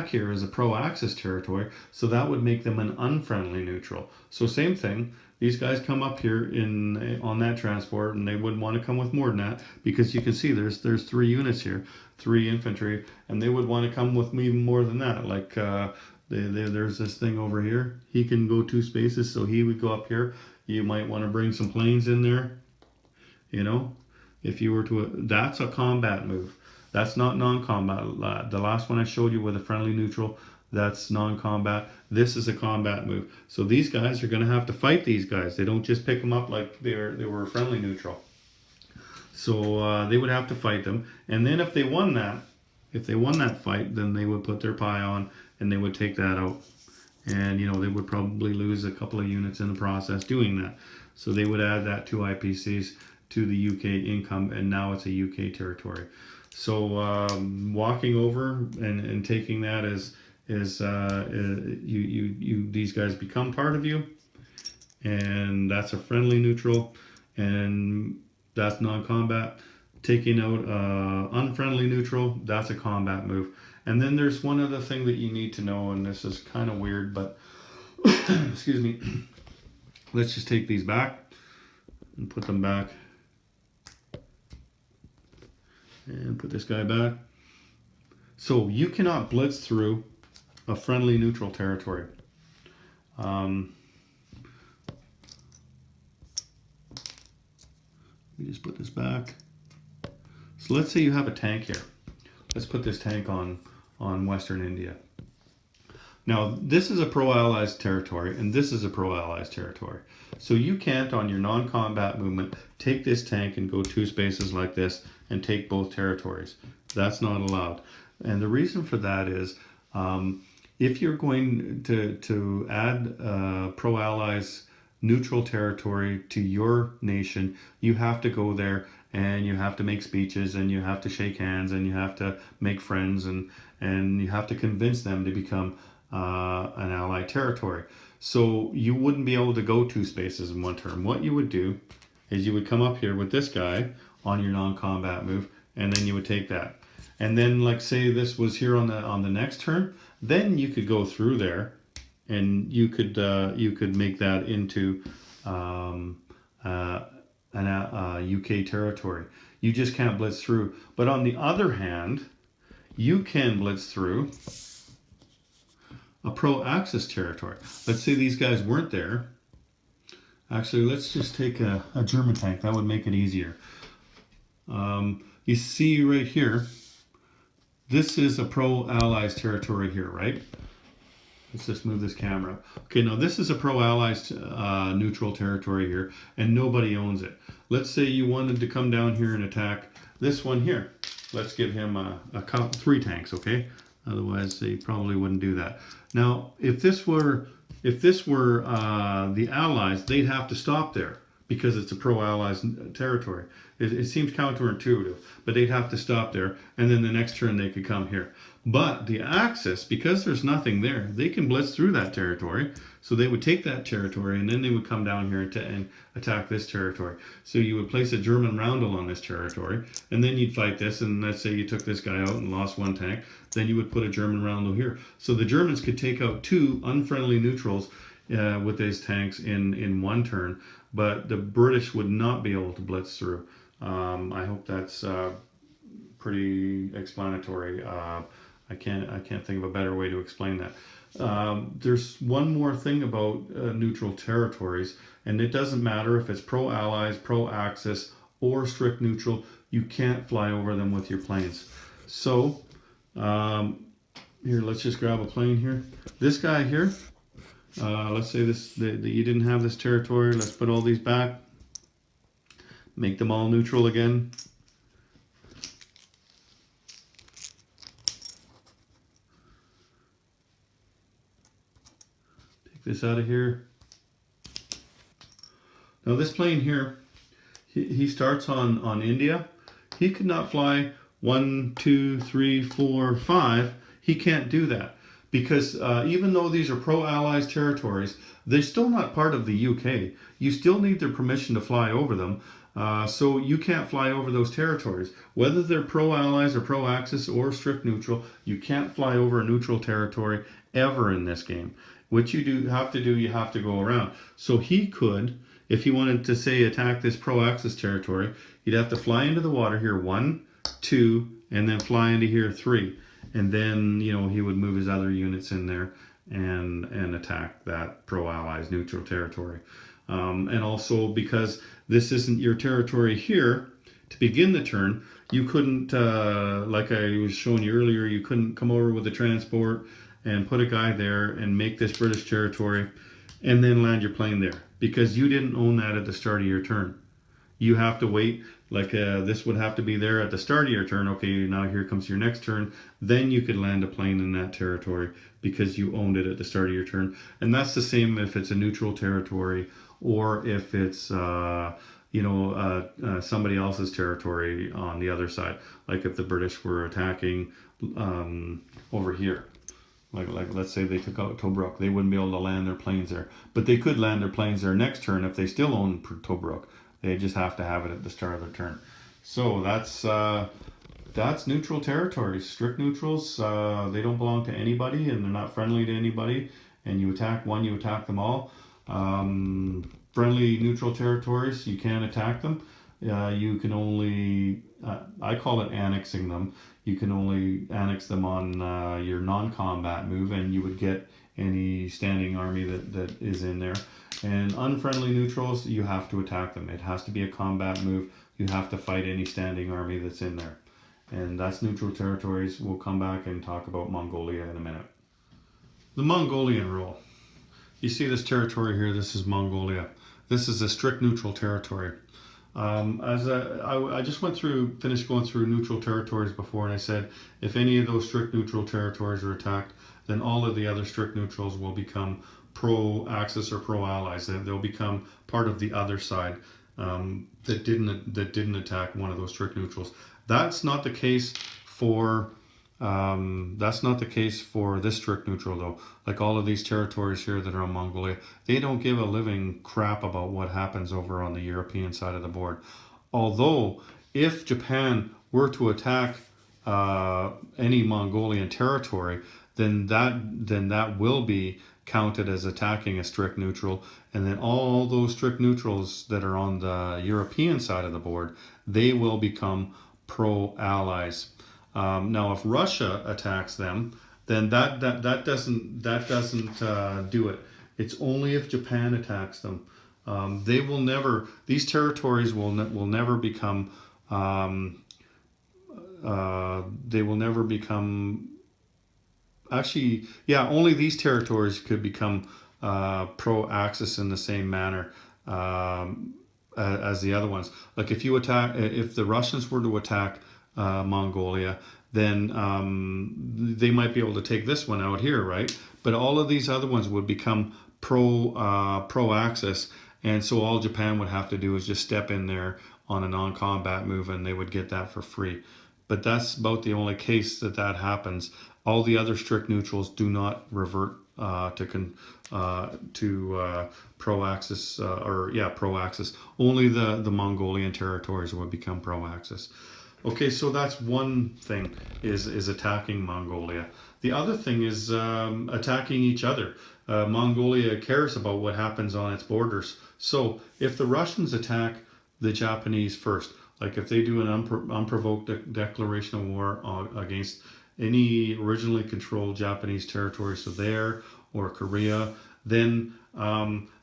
here is a pro-Axis territory, so that would make them an unfriendly neutral. So same thing, these guys come up here on that transport, and they wouldn't want to come with more than that, because you can see there's 3 units here, 3 infantry, and they would want to come with even more than that. Like there's this thing over here. He can go 2 spaces, so he would go up here. You might want to bring some planes in there. You know, if you were to, that's a combat move. That's not non-combat. The last one I showed you with a friendly neutral, that's non-combat. This is a combat move. So these guys are going to have to fight these guys. They don't just pick them up like they were a friendly neutral. So they would have to fight them. And then if they won that fight, then they would put their pie on and they would take that out. And you know, they would probably lose a couple of units in the process doing that. So they would add that 2 IPCs to the UK income, and now it's a UK territory. So walking over and taking that is these guys become part of you, and that's a friendly neutral, and that's non-combat. Taking out unfriendly neutral, that's a combat move. And then there's one other thing that you need to know, and this is kind of weird, but excuse me. Let's just take these back and put them back. And put this guy back. So you cannot blitz through a friendly neutral territory. Let me just put this back. So let's say you have a tank here. Let's put this tank on Western India. Now this is a pro-Allies territory, and this is a pro-Allies territory. So you can't, on your non-combat movement, take this tank and go 2 spaces like this and take both territories. That's not allowed. And the reason for that is if you're going to add pro-Allies neutral territory to your nation, you have to go there and you have to make speeches and you have to shake hands and you have to make friends and you have to convince them to become an Allied territory. So you wouldn't be able to go 2 spaces in one turn. What you would do is you would come up here with this guy on your non-combat move, and then you would take that. And then, like, say this was here on the next turn, then you could go through there, and you could make that into UK territory. You just can't blitz through. But on the other hand, you can blitz through a pro-Axis territory. Let's say these guys weren't there. Actually, let's just take a German tank. That would make it easier. You see right here, this is a pro-Allies territory here, right? Let's just move this camera. Okay, now this is a pro-Allies neutral territory here, and nobody owns it. Let's say you wanted to come down here and attack this one here. Let's give him 3 tanks, okay? Otherwise, they probably wouldn't do that. Now, if this were the Allies, they'd have to stop there because it's a pro-Allies territory. It seems counterintuitive, but they'd have to stop there, and then the next turn they could come here. But the Axis, because there's nothing there, they can blitz through that territory. So they would take that territory, and then they would come down here and attack this territory. So you would place a German roundel on this territory, and then you'd fight this, and let's say you took this guy out and lost 1 tank, then you would put a German roundel here. So the Germans could take out 2 unfriendly neutrals with his tanks in one turn, but the British would not be able to blitz through. I hope that's pretty explanatory. I can't think of a better way to explain that. There's one more thing about neutral territories, and it doesn't matter if it's pro-Allies, pro-Axis, or strict neutral. You can't fly over them with your planes. So here, let's just grab a plane here. This guy here. Let's say you didn't have this territory. Let's put all these back. Make them all neutral again. Take this out of here. Now this plane here, he starts on India. He could not fly 1, 2, 3, 4, 5. He can't do that. Because even though these are pro-Allies territories, they're still not part of the UK. You still need their permission to fly over them. So you can't fly over those territories. Whether they're pro-Allies or pro-Axis or strict neutral, you can't fly over a neutral territory ever in this game. What you have to do, you have to go around. So he could, if he wanted to, say, attack this pro-Axis territory, he'd have to fly into the water here, 1, 2, and then fly into here, 3. And then, you know, he would move his other units in there and attack that pro-Allies neutral territory. And also, because this isn't your territory here, to begin the turn, you couldn't, like I was showing you earlier, you couldn't come over with a transport and put a guy there and make this British territory and then land your plane there. Because you didn't own that at the start of your turn. You have to wait, like this would have to be there at the start of your turn. Okay, now here comes your next turn. Then you could land a plane in that territory because you owned it at the start of your turn. And that's the same if it's a neutral territory or if it's, somebody else's territory on the other side. Like if the British were attacking over here. Like let's say they took out Tobruk, they wouldn't be able to land their planes there. But they could land their planes there next turn if they still own Tobruk. They just have to have it at the start of their turn. So that's neutral territories. Strict neutrals, they don't belong to anybody and they're not friendly to anybody. And you attack one, you attack them all. Friendly neutral territories, you can't attack them. You can only, I call it annexing them. You can only annex them on your non-combat move, and you would get any standing army that is in there. And unfriendly neutrals, you have to attack them. It has to be a combat move. You have to fight any standing army that's in there. And that's neutral territories. We'll come back and talk about Mongolia in a minute. The Mongolian rule. You see this territory here, this is Mongolia. This is a strict neutral territory. I just finished going through neutral territories before, and I said if any of those strict neutral territories are attacked, then all of the other strict neutrals will become pro-Axis or pro-Allies. They'll become part of the other side that didn't attack one of those strict neutrals. That's not the case for this strict neutral though. Like all of these territories here that are in Mongolia, they don't give a living crap about what happens over on the European side of the board. Although, if Japan were to attack any Mongolian territory, then that will be counted as attacking a strict neutral, and then all those strict neutrals that are on the European side of the board, they will become pro-Allies. Now, if Russia attacks them, then that doesn't do it. It's only if Japan attacks them. These territories will never become. They will never become. Actually, yeah, only these territories could become pro-Axis in the same manner as the other ones. Like if the Russians were to attack Mongolia, then they might be able to take this one out here, right? But all of these other ones would become pro-Axis, and so all Japan would have to do is just step in there on a non-combat move, and they would get that for free. But that's about the only case that happens. All the other strict neutrals do not revert to pro-Axis pro-Axis. Only the Mongolian territories would become pro-Axis. Okay, so that's one thing, is attacking Mongolia. The other thing is attacking each other. Mongolia cares about what happens on its borders. So if the Russians attack the Japanese first, like if they do an unprovoked declaration of war against any originally controlled Japanese territory, so there or Korea, then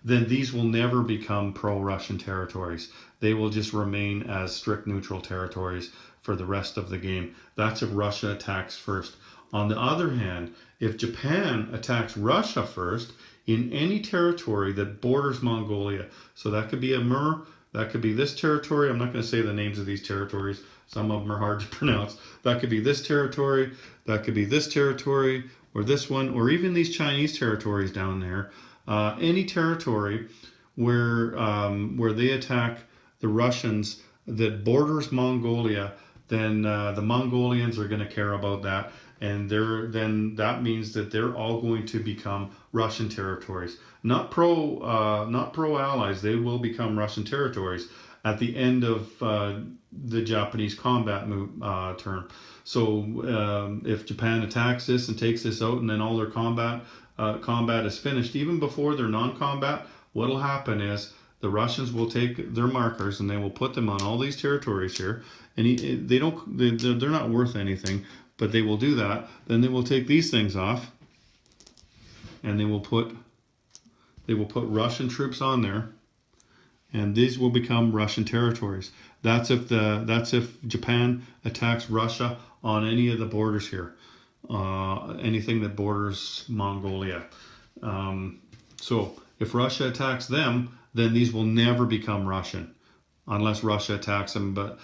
these will never become pro-Russian territories. They will just remain as strict neutral territories for the rest of the game. That's if Russia attacks first. On the other hand, if Japan attacks Russia first in any territory that borders Mongolia, so that could be Amur, that could be this territory. I'm not going to say the names of these territories. Some of them are hard to pronounce. That could be this territory, that could be this territory, or this one, or even these Chinese territories down there. Any territory where they attack the Russians that borders Mongolia, then the Mongolians are going to care about that, and then that means that they're all going to become Russian territories. Not pro allies. They will become Russian territories at the end of the Japanese combat term. So if Japan attacks this and takes this out, and then all their combat is finished, even before their non-combat, what'll happen is the Russians will take their markers and they will put them on all these territories here, and they're not worth anything, but they will do that. Then they will take these things off, and they will put Russian troops on there, and these will become Russian territories. That's if Japan attacks Russia on any of the borders here, anything that borders Mongolia. So if Russia attacks them, then these will never become Russian, unless Russia attacks them. But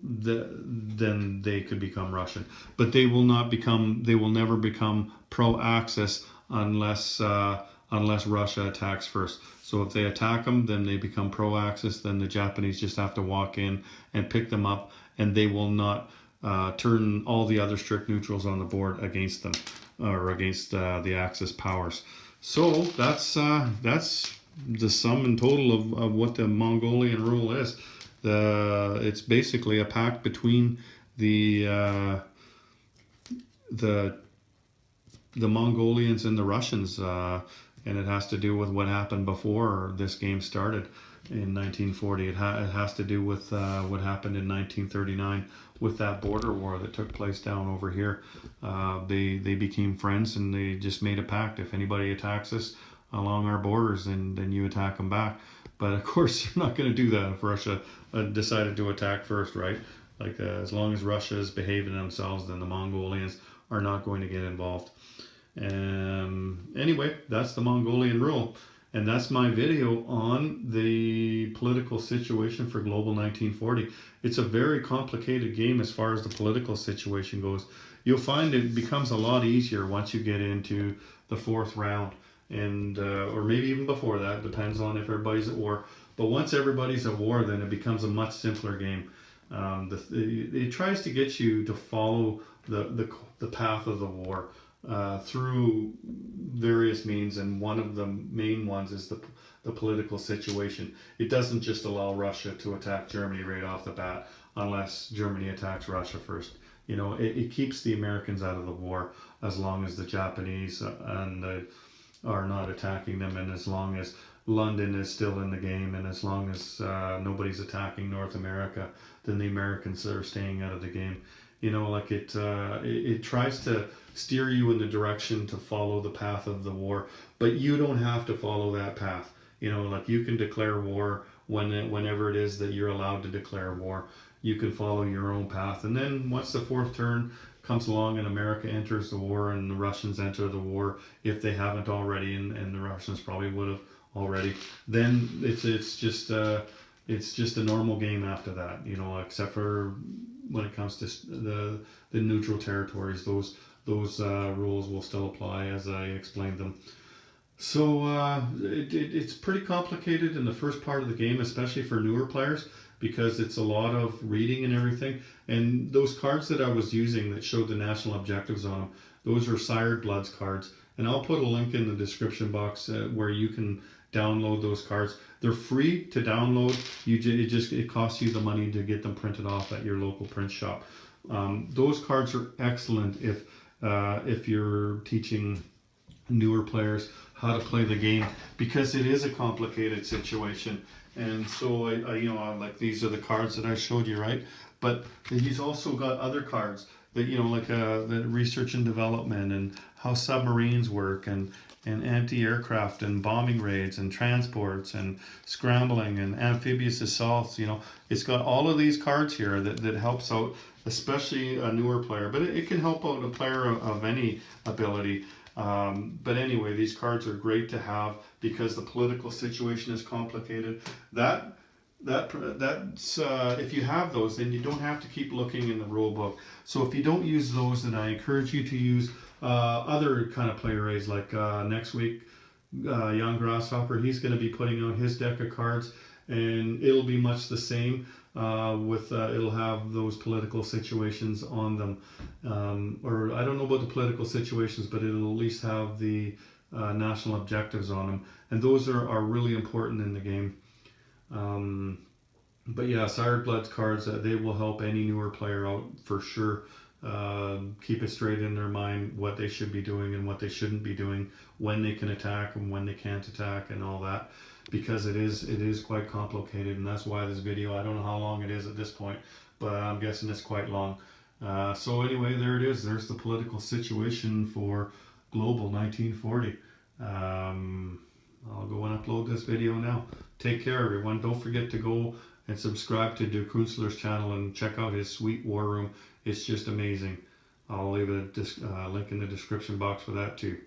then they could become Russian. But they will never become pro-Axis unless Russia attacks first. So if they attack them, then they become pro-Axis. Then the Japanese just have to walk in and pick them up, and they will not turn all the other strict neutrals on the board against them, or against the Axis powers. So that's the sum and total of what the Mongolian rule is. It's basically a pact between the Mongolians and the Russians, and it has to do with what happened before this game started in 1940. It has to do with what happened in 1939 with that border war that took place down over here. They became friends, and they just made a pact. If anybody attacks us along our borders, then you attack them back. But of course, you're not going to do that if Russia decided to attack first, right? Like as long as Russia is behaving themselves, then the Mongolians are not going to get involved. Anyway, that's the Mongolian rule. And that's my video on the political situation for Global 1940. It's a very complicated game as far as the political situation goes. You'll find it becomes a lot easier once you get into the fourth round, and or maybe even before that, depends on if everybody's at war. But once everybody's at war, then it becomes a much simpler game. It tries to get you to follow the path of the war through various means, and one of the main ones is the political situation. It doesn't just allow Russia to attack Germany right off the bat unless Germany attacks Russia first. You know, it keeps the Americans out of the war as long as the Japanese are not attacking them, and as long as London is still in the game, and as long as nobody's attacking North America, then the Americans are staying out of the game. You know, like it tries to steer you in the direction to follow the path of the war, but you don't have to follow that path. You know, like you can declare war whenever it is that you're allowed to declare war. You can follow your own path, and then once the fourth turn comes along and America enters the war and the Russians enter the war, if they haven't already, and the Russians probably would have already, then it's just a normal game after that. You know, except for when it comes to the neutral territories, those rules will still apply as I explained them. So it's pretty complicated in the first part of the game, especially for newer players, because it's a lot of reading and everything. And those cards that I was using that showed the national objectives on them, those are Siredblood's cards. And I'll put a link in the description box where you can download those cards. They're free to download. It costs you the money to get them printed off at your local print shop. Those cards are excellent if if you're teaching newer players how to play the game, because it is a complicated situation. And so like these are the cards that I showed you, right? But he's also got other cards that like the research and development and how submarines work and anti-aircraft and bombing raids and transports and scrambling and amphibious assaults. It's got all of these cards here that helps out, especially a newer player, but it can help out a player of any ability. But anyway, these cards are great to have because the political situation is complicated. That's if you have those, then you don't have to keep looking in the rule book. So if you don't use those, then I encourage you to use other kind of player aids. Like next week, Young Grasshopper, he's going to be putting out his deck of cards, and it'll be much the same. It'll have those political situations on them, or I don't know about the political situations, but it'll at least have the national objectives on them, and those are really important in the game. But yeah, Siredblood cards, they will help any newer player out for sure. Keep it straight in their mind what they should be doing and what they shouldn't be doing, when they can attack and when they can't attack and all that, because it is quite complicated, and that's why this video, I don't know how long it is at this point, but I'm guessing it's quite long. So anyway, there it is. There's the political situation for Global 1940. I'll go and upload this video now. Take care, everyone. Don't forget to go and subscribe to Kuenstler's channel and check out his sweet war room. It's just amazing. I'll leave a link in the description box for that too.